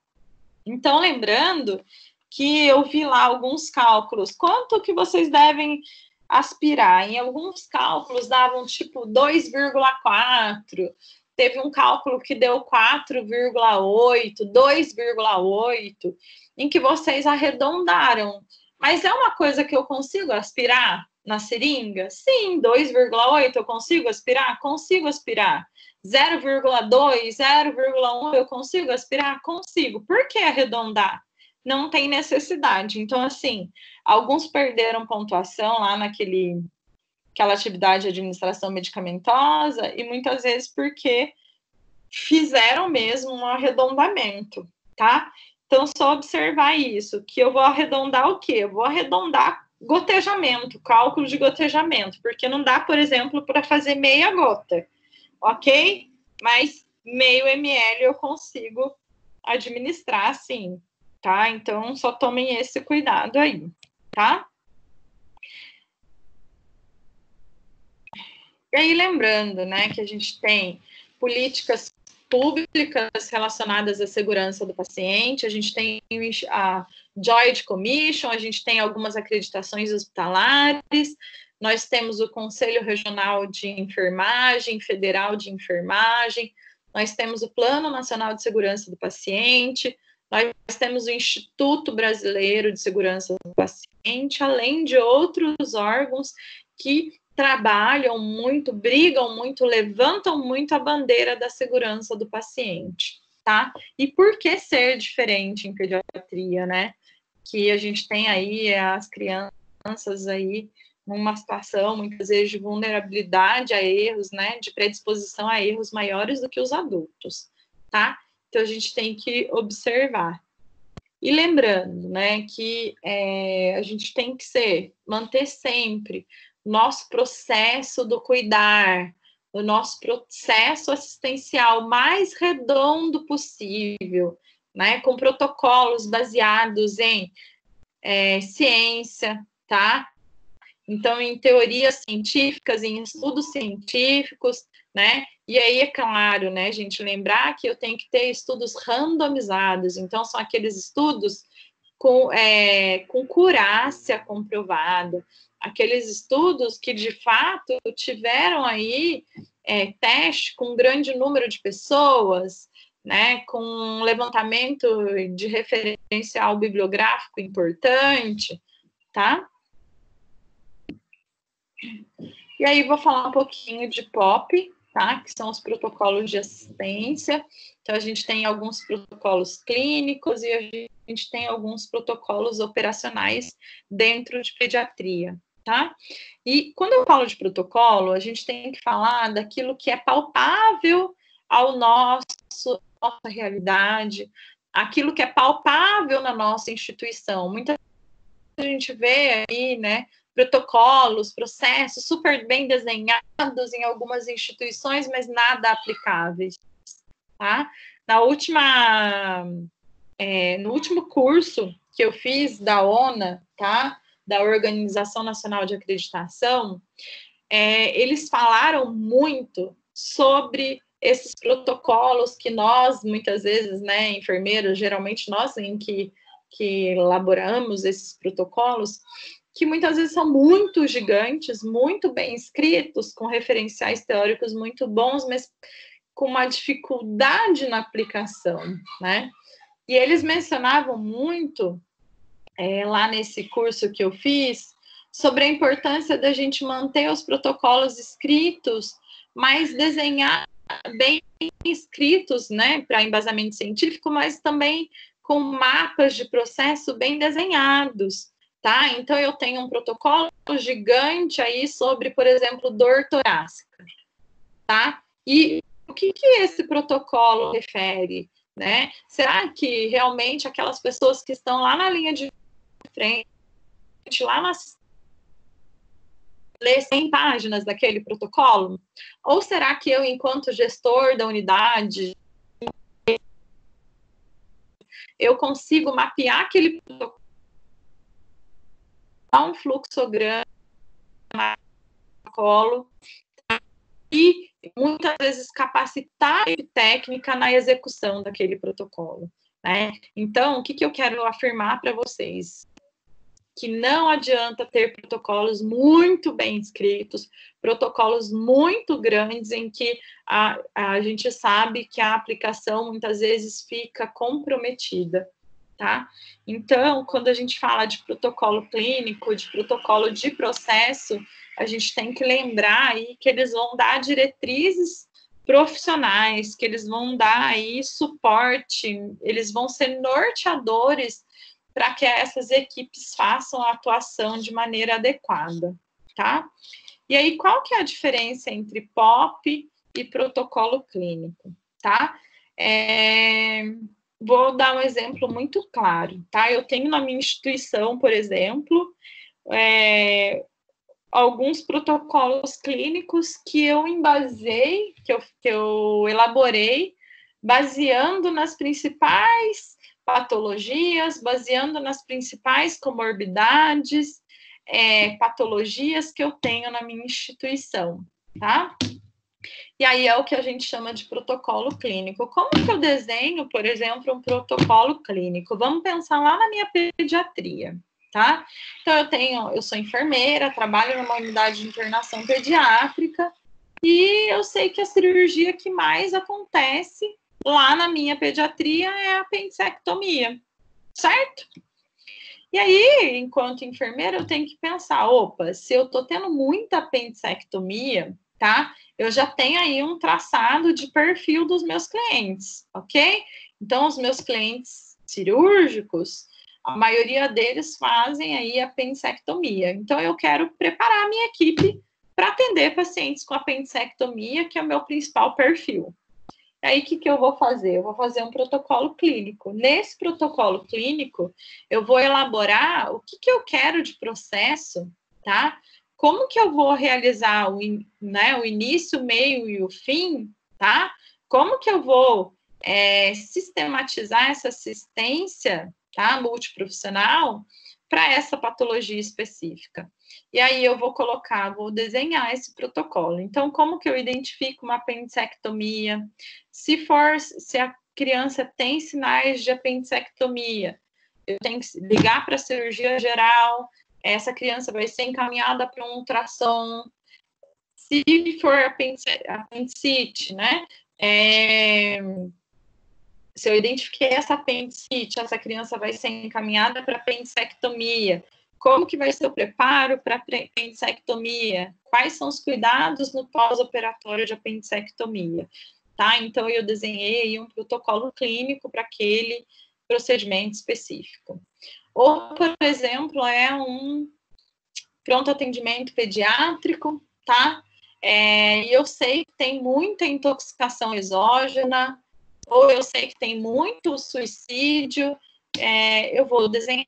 Então, lembrando que eu vi lá alguns cálculos, quanto que vocês devem aspirar? Em alguns cálculos davam tipo 2,4, teve um cálculo que deu 4,8, 2,8, em que vocês arredondaram. Mas é uma coisa que eu consigo aspirar na seringa? Sim, 2,8 eu consigo aspirar? Consigo aspirar. 0,2, 0,1 eu consigo aspirar? Consigo. Por que arredondar? Não tem necessidade. Então, assim, alguns perderam pontuação lá naquela atividade de administração medicamentosa e muitas vezes porque fizeram mesmo um arredondamento, tá? Então, só observar isso, que eu vou arredondar o quê? Eu vou arredondar gotejamento, cálculo de gotejamento, porque não dá, por exemplo, para fazer meia gota, ok? Mas meio ml eu consigo administrar, sim, tá? Então, só tomem esse cuidado aí, tá? E aí, lembrando, né, que a gente tem políticas públicas relacionadas à segurança do paciente, a gente tem a Joint Commission, a gente tem algumas acreditações hospitalares, nós temos o Conselho Regional de Enfermagem, Federal de Enfermagem, nós temos o Plano Nacional de Segurança do Paciente, nós temos o Instituto Brasileiro de Segurança do Paciente, além de outros órgãos que trabalham muito, brigam muito, levantam muito a bandeira da segurança do paciente, tá? E por que ser diferente em pediatria, né? Que a gente tem aí as crianças aí numa situação, muitas vezes, de vulnerabilidade a erros, né? De predisposição a erros maiores do que os adultos, tá? Então, a gente tem que observar. E lembrando, né, que a gente tem que manter sempre nosso processo do cuidar, o nosso processo assistencial mais redondo possível, né, com protocolos baseados em ciência, tá? Então, em teorias científicas, em estudos científicos, né? E aí, é claro, né, gente, lembrar que eu tenho que ter estudos randomizados, então são aqueles estudos com curácia comprovada, aqueles estudos que, de fato, tiveram aí teste com um grande número de pessoas, né, com levantamento de referencial bibliográfico importante, tá? E aí, vou falar um pouquinho de POP, tá? Que são os protocolos de assistência. Então, a gente tem alguns protocolos clínicos e a gente tem alguns protocolos operacionais dentro de pediatria, tá? E quando eu falo de protocolo, a gente tem que falar daquilo que é palpável ao nossa realidade, aquilo que é palpável na nossa instituição. Muita gente vê aí, né, protocolos, processos super bem desenhados em algumas instituições, mas nada aplicáveis, tá? No último curso que eu fiz da ONA, tá? Da Organização Nacional de Acreditação, eles falaram muito sobre esses protocolos que nós, muitas vezes, né, enfermeiros, geralmente nós em que elaboramos esses protocolos, que muitas vezes são muito gigantes, muito bem escritos, com referenciais teóricos muito bons, mas com uma dificuldade na aplicação, né? E eles mencionavam muito, lá nesse curso que eu fiz, sobre a importância da gente manter os protocolos escritos, mas desenhar bem escritos, né, para embasamento científico, mas também com mapas de processo bem desenhados, tá? Então, eu tenho um protocolo gigante aí sobre, por exemplo, dor torácica, tá? E o que esse protocolo refere, né? Será que realmente aquelas pessoas que estão lá na linha de frente, lá nas ler 100 páginas daquele protocolo? Ou será que eu, enquanto gestor da unidade, eu consigo mapear aquele protocolo, dar um fluxograma e muitas vezes capacitar a equipe técnica na execução daquele protocolo, né? Então, o que eu quero afirmar para vocês? Que não adianta ter protocolos muito bem escritos, protocolos muito grandes em que a gente sabe que a aplicação muitas vezes fica comprometida, tá? Então, quando a gente fala de protocolo clínico, de protocolo de processo, a gente tem que lembrar aí que eles vão dar diretrizes profissionais, que eles vão dar aí suporte, eles vão ser norteadores para que essas equipes façam a atuação de maneira adequada, tá? E aí, qual que é a diferença entre POP e protocolo clínico, tá? Vou dar um exemplo muito claro, tá? Eu tenho na minha instituição, por exemplo, alguns protocolos clínicos que eu embasei, que eu elaborei, baseando nas principais patologias, baseando nas principais comorbidades, patologias que eu tenho na minha instituição, tá? E aí é o que a gente chama de protocolo clínico. Como que eu desenho, por exemplo, um protocolo clínico? Vamos pensar lá na minha pediatria, tá? Então, eu sou enfermeira, trabalho numa unidade de internação pediátrica, e eu sei que a cirurgia que mais acontece lá na minha pediatria é a apendicectomia, certo? E aí, enquanto enfermeira, eu tenho que pensar, opa, se eu tô tendo muita apendicectomia, tá? Eu já tenho aí um traçado de perfil dos meus clientes, ok? Então, os meus clientes cirúrgicos, a maioria deles fazem aí apendicectomia. Então, eu quero preparar a minha equipe para atender pacientes com apendicectomia, que é o meu principal perfil. Aí, o que eu vou fazer? Eu vou fazer um protocolo clínico. Nesse protocolo clínico, eu vou elaborar o que eu quero de processo, tá? Como que eu vou realizar o início, o meio e o fim, tá? Como que eu vou sistematizar essa assistência, tá, multiprofissional para essa patologia específica? E aí eu vou desenhar esse protocolo. Então, como que eu identifico uma apendicectomia? Se a criança tem sinais de apendicectomia, eu tenho que ligar para a cirurgia geral, essa criança vai ser encaminhada para um ultrassom. Se for apendicite, né? Se eu identifiquei essa apendicite, essa criança vai ser encaminhada para apendicectomia. Como que vai ser o preparo para apendicectomia? Quais são os cuidados no pós-operatório de apendicectomia? Tá? Então, eu desenhei um protocolo clínico para aquele procedimento específico. Ou, por exemplo, é um pronto atendimento pediátrico, tá? E eu sei que tem muita intoxicação exógena, ou eu sei que tem muito suicídio, eu vou desenhar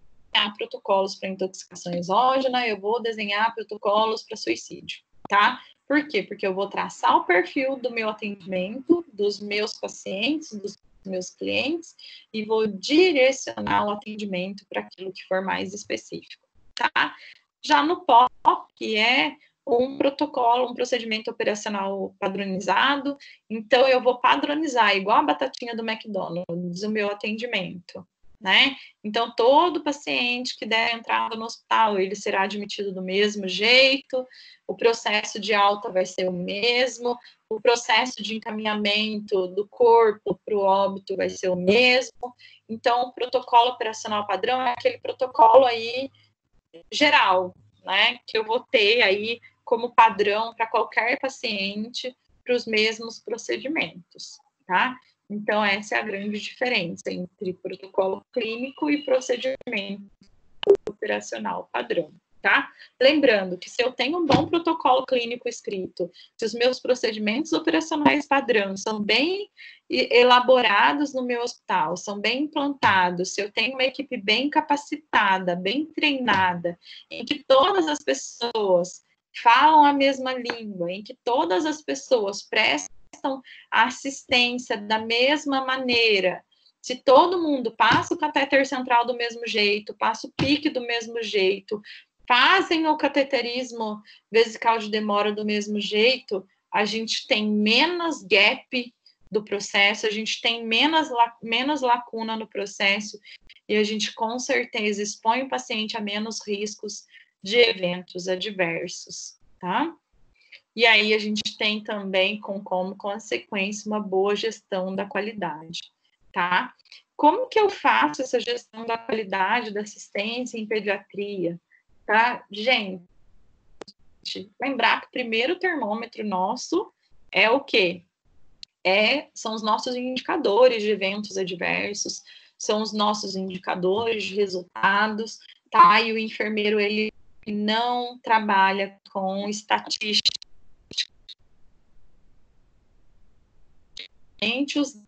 protocolos para intoxicação exógena, eu vou desenhar protocolos para suicídio, tá? Por quê? Porque eu vou traçar o perfil do meu atendimento, dos meus pacientes, dos meus clientes, e vou direcionar o atendimento para aquilo que for mais específico, tá? Já no POP, que é um protocolo, um procedimento operacional padronizado. Então, eu vou padronizar, igual a batatinha do McDonald's, o meu atendimento, né? Então, todo paciente que der entrada no hospital, ele será admitido do mesmo jeito, o processo de alta vai ser o mesmo, o processo de encaminhamento do corpo para o óbito vai ser o mesmo. Então, o protocolo operacional padrão é aquele protocolo aí geral, né? Que eu vou ter aí como padrão para qualquer paciente para os mesmos procedimentos, tá? Então, essa é a grande diferença entre protocolo clínico e procedimento operacional padrão, tá? Lembrando que se eu tenho um bom protocolo clínico escrito, se os meus procedimentos operacionais padrão são bem elaborados no meu hospital, são bem implantados, se eu tenho uma equipe bem capacitada, bem treinada, em que todas as pessoas falam a mesma língua, em que todas as pessoas prestam assistência da mesma maneira, se todo mundo passa o catéter central do mesmo jeito, passa o PIC do mesmo jeito, fazem o cateterismo vesical de demora do mesmo jeito, a gente tem menos gap do processo, a gente tem menos lacuna no processo e a gente com certeza expõe o paciente a menos riscos de eventos adversos, tá? E aí a gente tem também como consequência uma boa gestão da qualidade, tá? Como que eu faço essa gestão da qualidade da assistência em pediatria? Tá? Gente, lembrar que o primeiro termômetro nosso é o quê? São os nossos indicadores de eventos adversos, são os nossos indicadores de resultados, tá? E o enfermeiro, ele não trabalha com estatística, os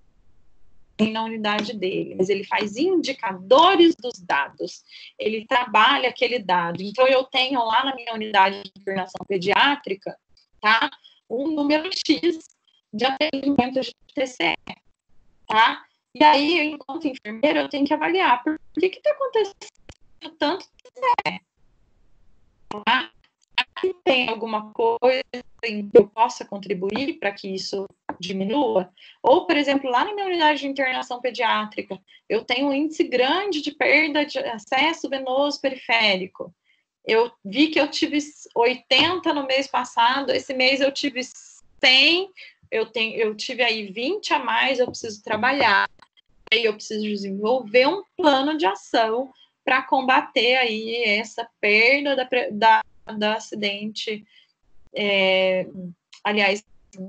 na unidade dele, mas ele faz indicadores dos dados, ele trabalha aquele dado. Então, eu tenho lá na minha unidade de internação pediátrica, tá? Um número X de atendimento de TCE, tá? E aí, enquanto enfermeira, eu tenho que avaliar por que está acontecendo tanto TCE, tá? Aqui tem alguma coisa em que eu possa contribuir para que isso diminua? Ou, por exemplo, lá na minha unidade de internação pediátrica, eu tenho um índice grande de perda de acesso venoso periférico. Eu vi que eu tive 80 no mês passado, esse mês eu tive 100, eu tive aí 20 a mais, eu preciso trabalhar, aí eu preciso desenvolver um plano de ação para combater aí essa perda da acidente, aliás,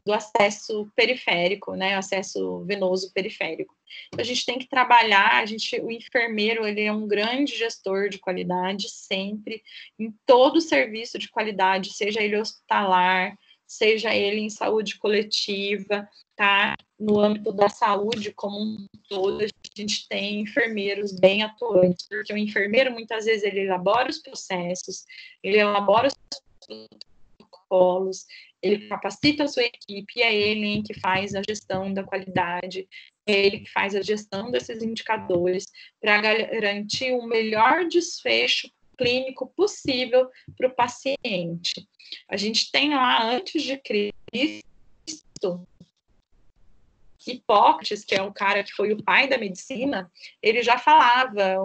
do acesso periférico, né, acesso venoso periférico. Então, a gente tem que trabalhar, o enfermeiro, ele é um grande gestor de qualidade sempre, em todo o serviço de qualidade, seja ele hospitalar, seja ele em saúde coletiva, tá? No âmbito da saúde como um todo, a gente tem enfermeiros bem atuantes, porque o enfermeiro, muitas vezes, ele elabora os processos, ele elabora os protocolos, ele capacita a sua equipe, e é ele que faz a gestão da qualidade, é ele que faz a gestão desses indicadores para garantir o melhor desfecho clínico possível para o paciente. A gente tem lá, antes de Cristo, Hipócrates, que é um cara que foi o pai da medicina, ele já falava,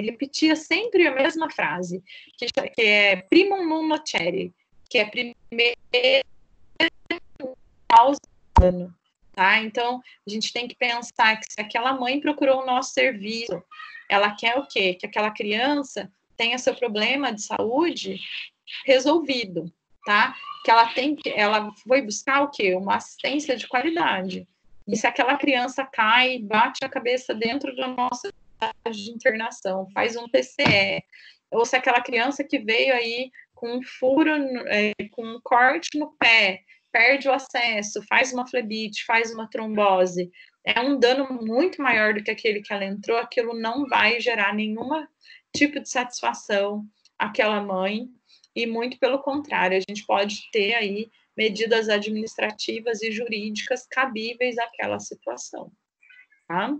repetia sempre a mesma frase, que é primum non nocere, que é primeiro causando, tá? Então, a gente tem que pensar que se aquela mãe procurou o nosso serviço, ela quer o quê? Que aquela criança tenha seu problema de saúde resolvido, tá? Que ela foi buscar o quê? Uma assistência de qualidade. E se aquela criança cai, bate a cabeça dentro da nossa de internação, faz um TCE, ou se aquela criança que veio aí com um furo, com um corte no pé, perde o acesso, faz uma flebite, faz uma trombose, é um dano muito maior do que aquele que ela entrou, aquilo não vai gerar nenhum tipo de satisfação àquela mãe, e muito pelo contrário, a gente pode ter aí medidas administrativas e jurídicas cabíveis àquela situação, tá?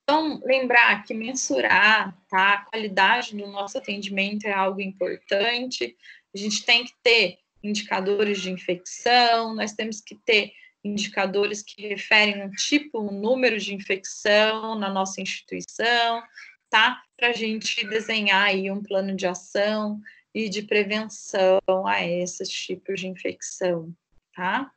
Então, lembrar que mensurar, tá, a qualidade do nosso atendimento é algo importante, A gente tem que ter indicadores de infecção, nós temos que ter indicadores que referem um tipo, um número de infecção na nossa instituição, tá? Para a gente desenhar aí um plano de ação e de prevenção a esses tipos de infecção, tá?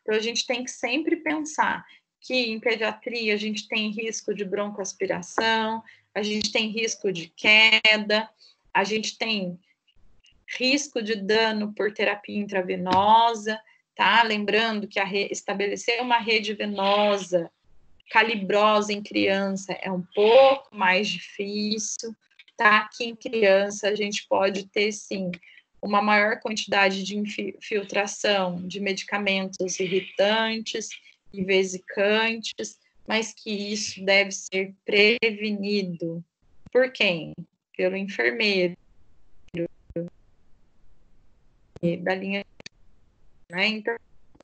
Então, a gente tem que sempre pensar que em pediatria a gente tem risco de broncoaspiração, a gente tem risco de queda, a gente tem risco de dano por terapia intravenosa, tá? Lembrando que estabelecer uma rede venosa calibrosa em criança é um pouco mais difícil, tá? Que em criança a gente pode ter, sim, uma maior quantidade de infiltração de medicamentos irritantes e vesicantes, mas que isso deve ser prevenido. Por quem? Pelo enfermeiro da linha, né? Então,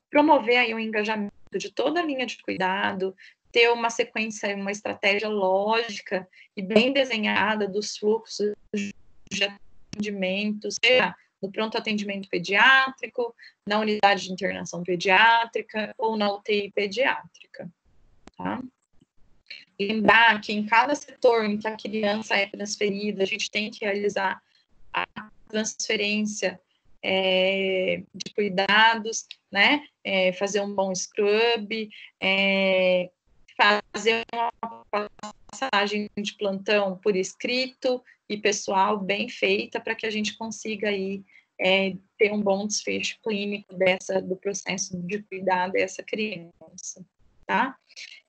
promover aí o engajamento de toda a linha de cuidado, ter uma sequência, uma estratégia lógica e bem desenhada dos fluxos de atendimento, seja no pronto atendimento pediátrico, na unidade de internação pediátrica ou na UTI pediátrica, tá? Lembrar que em cada setor em que a criança é transferida, a gente tem que realizar a transferência de cuidados, né? Fazer um bom scrub, fazer uma passagem de plantão por escrito e pessoal bem feita para que a gente consiga aí ter um bom desfecho clínico do processo de cuidar dessa criança, tá?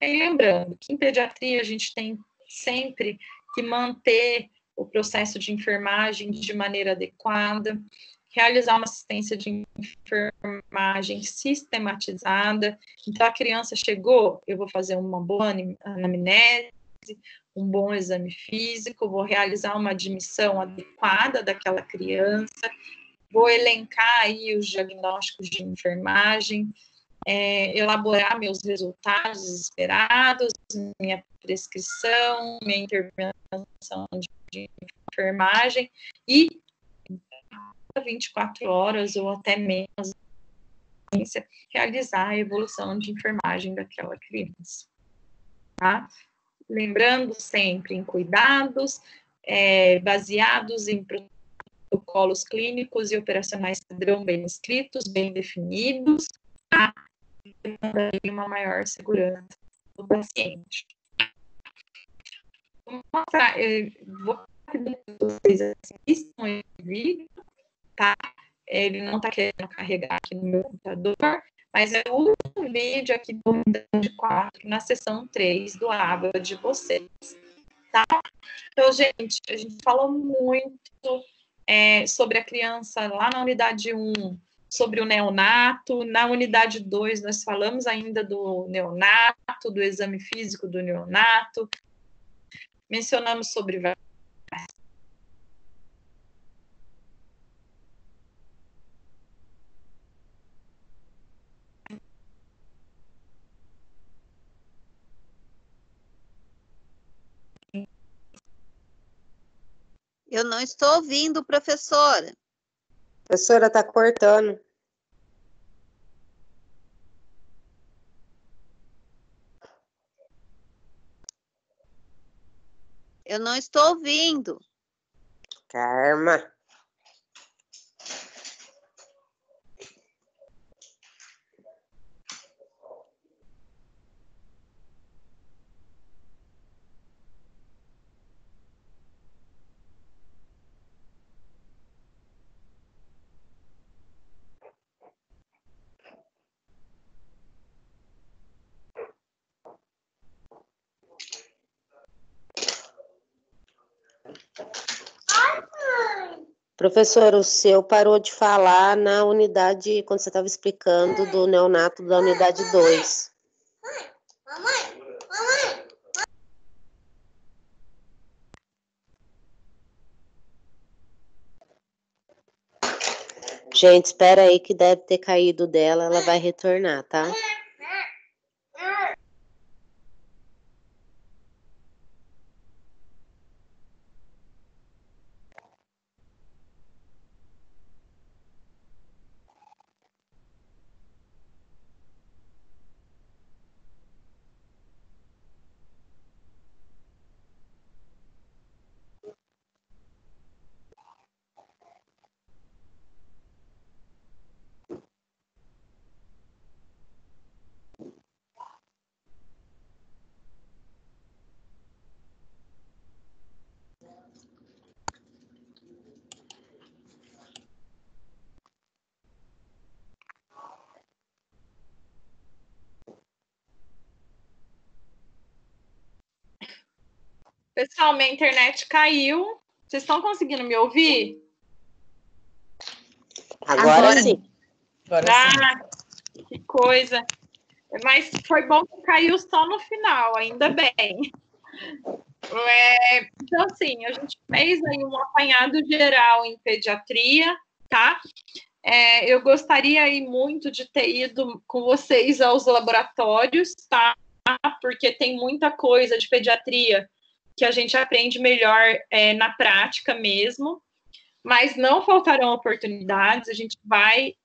E lembrando que em pediatria a gente tem sempre que manter o processo de enfermagem de maneira adequada, realizar uma assistência de enfermagem sistematizada. Então, a criança chegou, eu vou fazer uma boa anamnese, um bom exame físico, vou realizar uma admissão adequada daquela criança, vou elencar aí os diagnósticos de enfermagem, elaborar meus resultados esperados, minha prescrição, minha intervenção de enfermagem e 24 horas ou até menos realizar a evolução de enfermagem daquela criança, tá? Lembrando sempre em cuidados baseados em protocolos clínicos e operacionais padrão bem escritos, bem definidos, tá? E uma maior segurança do paciente. Vou mostrar, vou vocês assistam esse vídeo, tá? Ele não está querendo carregar aqui no meu computador, mas é o último vídeo aqui do Unidade 4, na sessão 3 do ABA de vocês, tá? Então, gente, a gente falou muito sobre a criança lá na unidade 1, sobre o neonato. Na unidade 2, nós falamos ainda do neonato, do exame físico do neonato, mencionamos sobre Eu não estou ouvindo, professora. A professora está cortando. Eu não estou ouvindo. Karma. Professor, o seu parou de falar na unidade, quando você estava explicando do neonato da unidade 2. Gente, espera aí que deve ter caído dela, ela vai retornar, tá? Pessoal, minha internet caiu. Vocês estão conseguindo me ouvir? Agora sim. Agora sim. Ah, que coisa. Mas foi bom que caiu só no final, ainda bem. Então, assim, a gente fez aí um apanhado geral em pediatria, tá? Eu gostaria aí muito de ter ido com vocês aos laboratórios, tá? Porque tem muita coisa de pediatria que a gente aprende melhor na prática mesmo, mas não faltarão oportunidades, a gente vai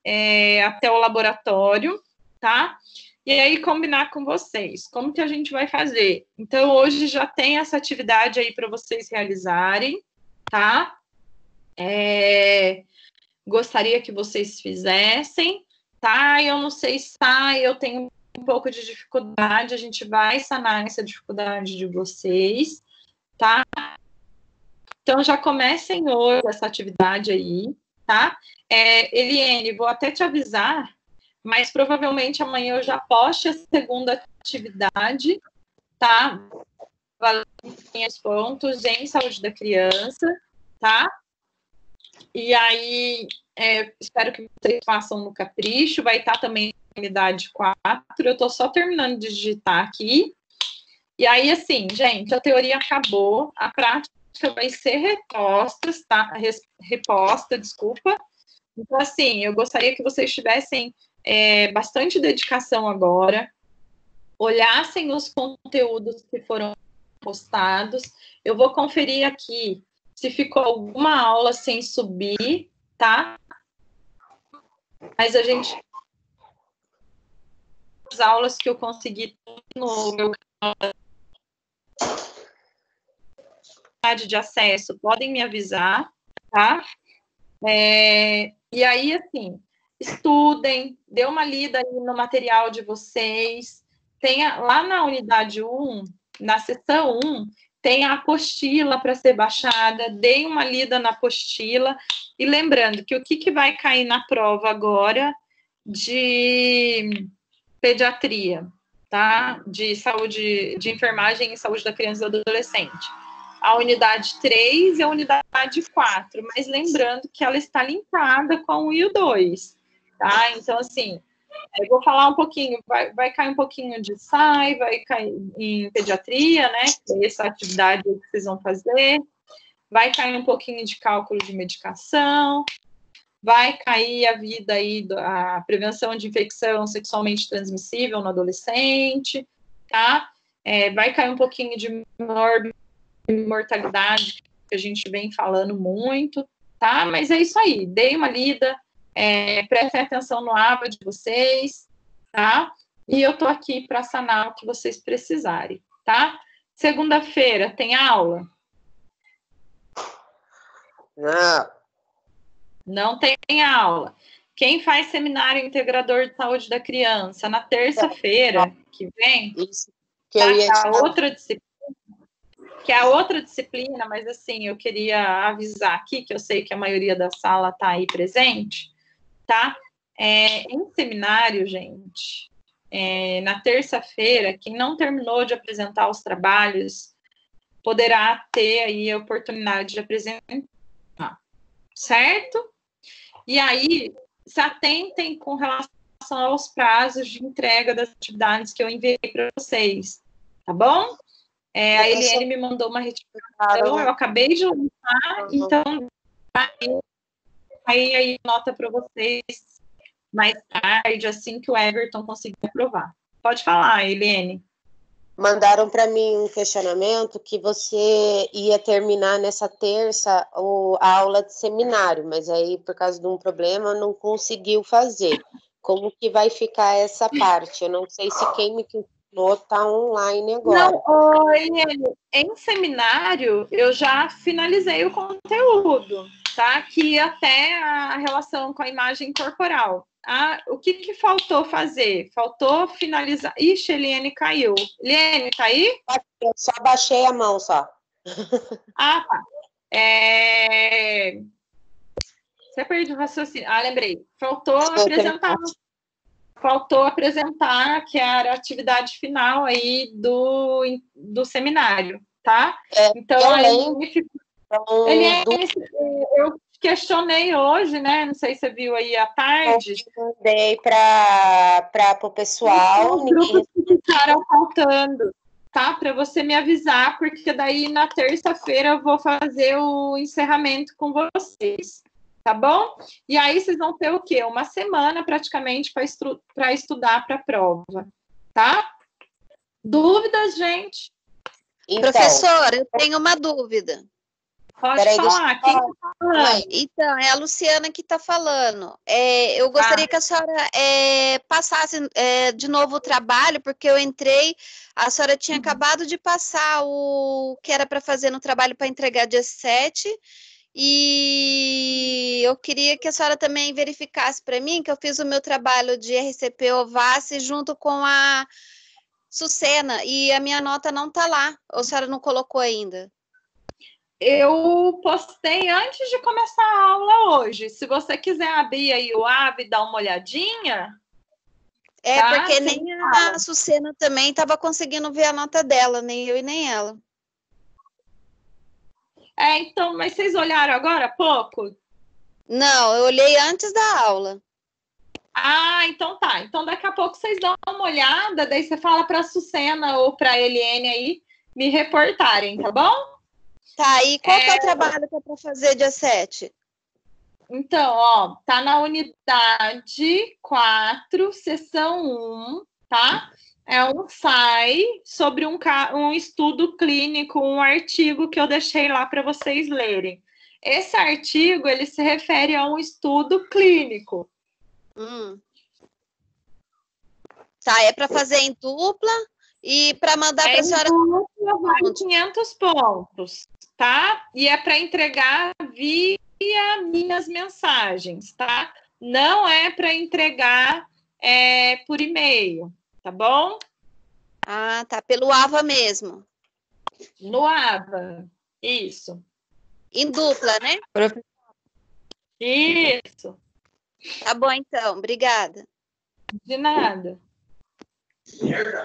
até o laboratório, tá? E aí combinar com vocês, como que a gente vai fazer? Então, hoje já tem essa atividade aí para vocês realizarem, tá? Gostaria que vocês fizessem, tá? Eu não sei se eu tenho um pouco de dificuldade, a gente vai sanar essa dificuldade de vocês, tá? Então, já comecem hoje essa atividade aí, tá? Eliane, vou até te avisar, mas provavelmente amanhã eu já poste a segunda atividade, tá? Valendo os pontos em saúde da criança, tá? E aí, espero que vocês façam no capricho, vai estar também na unidade 4, eu estou só terminando de digitar aqui. E aí, assim, gente, a teoria acabou, a prática vai ser reposta, tá? Reposta, desculpa. Então, assim, eu gostaria que vocês tivessem bastante dedicação agora, olhassem os conteúdos que foram postados. Eu vou conferir aqui se ficou alguma aula sem subir, tá? Mas a gente... As aulas que eu consegui no meu canal de acesso, podem me avisar, tá? E aí, assim, estudem, dê uma lida aí no material de vocês. Lá na unidade 1, na seção 1, tem a apostila para ser baixada, deem uma lida na apostila. E lembrando que o que vai cair na prova agora de pediatria, tá? De saúde, de enfermagem e saúde da criança e do adolescente. A unidade 3 e a unidade 4, mas lembrando que ela está linkada com o 1 e o 2, tá? Então, assim, eu vou falar um pouquinho, vai cair um pouquinho de SAI, vai cair em pediatria, né? Que é essa atividade que vocês vão fazer. Vai cair um pouquinho de cálculo de medicação. Vai cair a vida aí, a prevenção de infecção sexualmente transmissível no adolescente, tá? Vai cair um pouquinho de mortalidade, que a gente vem falando muito, tá? Mas é isso aí, deem uma lida, prestem atenção no ABA de vocês, tá? E eu tô aqui para sanar o que vocês precisarem, tá? Segunda-feira tem aula? Não tem aula. Quem faz seminário integrador de saúde da criança na terça-feira que vem, Isso que eu ia te falar. Que é a outra disciplina, mas assim, eu queria avisar aqui, que eu sei que a maioria da sala está aí presente, tá? Em seminário, gente, na terça-feira, quem não terminou de apresentar os trabalhos poderá ter aí a oportunidade de apresentar, certo? E aí, se atentem com relação aos prazos de entrega das atividades que eu enviei para vocês, tá bom? A Eliane me mandou uma retificação, eu acabei de lançar, então aí nota para vocês mais tarde, assim que o Everton conseguir aprovar. Pode falar, Eliane. Mandaram para mim um questionamento que você ia terminar nessa terça a aula de seminário, mas aí, por causa de um problema, não conseguiu fazer. Como que vai ficar essa parte? Eu não sei se quem me está online agora. Não, Eliane, em seminário, eu já finalizei o conteúdo, tá? Que até a relação com a imagem corporal. O que faltou fazer? Faltou finalizar. Ixi, Eliane caiu. Eliane, tá aí? Eu só baixei a mão, só. Tá. Você perdeu o raciocínio. lembrei. Faltou apresentar que era a atividade final aí do seminário, tá? Então, eu aí, lembro. eu questionei hoje, né? Não sei se você viu aí à tarde. Eu mandei para o pessoal. Os grupos que ficaram faltando, tá? Para você me avisar, porque daí na terça-feira eu vou fazer o encerramento com vocês, tá bom? E aí vocês vão ter o quê? Uma semana praticamente para estudar para a prova, tá? Dúvidas, gente? Então, Professora, eu tenho uma dúvida. Pode falar. Quem tá falando? Então, é a Luciana que está falando. Eu gostaria que a senhora passasse de novo o trabalho, porque eu entrei, a senhora tinha acabado de passar o que era para fazer no trabalho para entregar dia 7, e eu queria que a senhora também verificasse para mim que eu fiz o meu trabalho de RCP Ovace junto com a Sucena, e a minha nota não está lá, ou a senhora não colocou ainda? Eu postei antes de começar a aula hoje. Se você quiser abrir aí o AB e dar uma olhadinha. É, tá? porque nem a Sucena também estava conseguindo ver a nota dela, nem eu e nem ela. Então, mas vocês olharam agora há pouco? Não, eu olhei antes da aula. Ah, então tá. Então daqui a pouco vocês dão uma olhada, daí você fala para a Sucena ou para a Eliane aí me reportarem, tá bom? Tá, e qual que é o trabalho que é para fazer dia 7? Então, ó, tá na unidade 4, seção 1, tá? É um SAI sobre um estudo clínico, um artigo que eu deixei lá para vocês lerem. Esse artigo, ele se refere a um estudo clínico. Tá, é para fazer em dupla e para mandar para a senhora... Vale 500 pontos, tá? E é para entregar via minhas mensagens, tá? Não é para entregar por e-mail, tá bom? Ah, tá, pelo AVA mesmo. No AVA, isso. Em dupla, né? Isso. Tá bom, então, obrigada. De nada.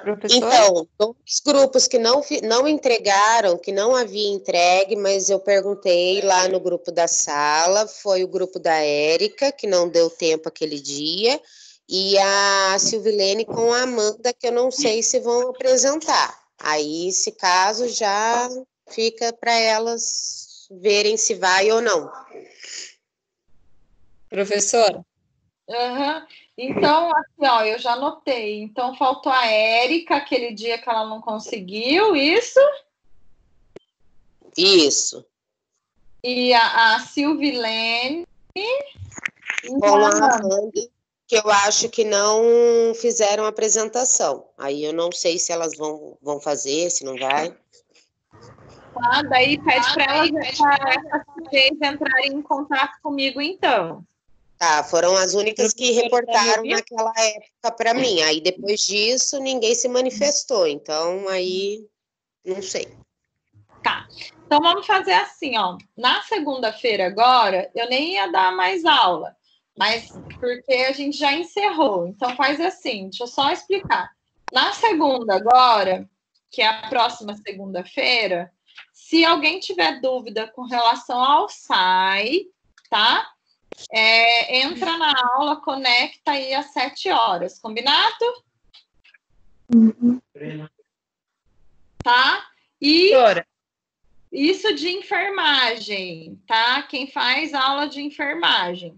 Professor? Então, dois grupos que não entregaram, que não havia entregue, mas eu perguntei lá no grupo da sala, foi o grupo da Érica, que não deu tempo aquele dia, e a Silvilene com a Amanda, que eu não sei se vão apresentar. Aí, esse caso, já fica para elas verem se vai ou não. Professora? Uhum. Então, assim, ó, eu já anotei. Então, faltou a Érica, aquele dia que ela não conseguiu, isso? Isso. E a Silvilene. Com a Amanda, que eu acho que não fizeram apresentação. Aí eu não sei se elas vão fazer, se não vai. Tá, daí pede para elas entrarem em contato comigo, então. Tá, foram as únicas que reportaram naquela época para mim. Aí depois disso ninguém se manifestou. Então aí não sei. Tá. Então vamos fazer assim, ó. Na segunda-feira agora, eu nem ia dar mais aula, mas porque a gente já encerrou. Então faz assim, deixa eu só explicar. Na segunda agora, que é a próxima segunda-feira, se alguém tiver dúvida com relação ao SAI, tá? Entra na aula, conecta aí às 7 horas, combinado? Tá? E isso de enfermagem, tá? Quem faz aula de enfermagem.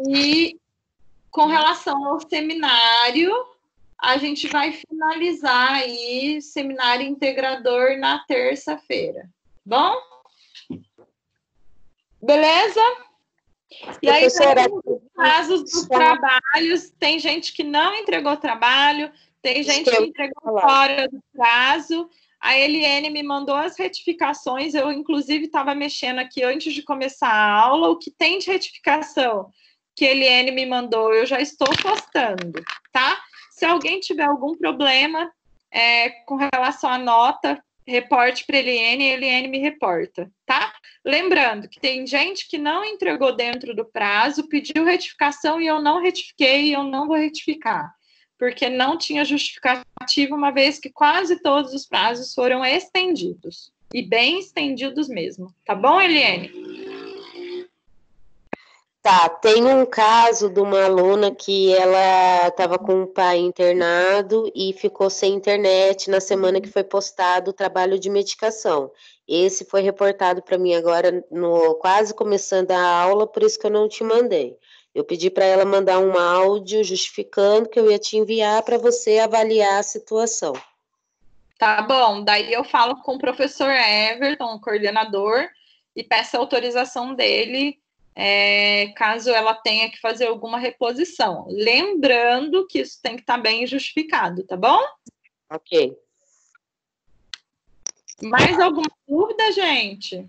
E com relação ao seminário, a gente vai finalizar aí seminário integrador na terça-feira. Bom? Beleza? E aí, nos casos dos trabalhos, tem gente que não entregou trabalho, tem gente que entregou fora do prazo. A Eliane me mandou as retificações, eu, inclusive, estava mexendo aqui antes de começar a aula. O que tem de retificação que a Eliane me mandou, eu já estou postando, tá? Se alguém tiver algum problema com relação à nota, reporte para a Eliane me reporta, tá? Lembrando que tem gente que não entregou dentro do prazo, pediu retificação e eu não retifiquei e eu não vou retificar. porque não tinha justificativa, uma vez que quase todos os prazos foram estendidos, e bem estendidos mesmo. Tá bom, Eliane? Tá, tem um caso de uma aluna que ela estava com o pai internado e ficou sem internet na semana que foi postado o trabalho de medicação. Esse foi reportado para mim agora, quase começando a aula, por isso que eu não te mandei. Eu pedi para ela mandar um áudio justificando que eu ia te enviar para você avaliar a situação. Tá bom, daí eu falo com o professor Everton, o coordenador, e peço a autorização dele, caso ela tenha que fazer alguma reposição. Lembrando que isso tem que estar bem justificado, tá bom? Ok. Mais alguma dúvida, gente?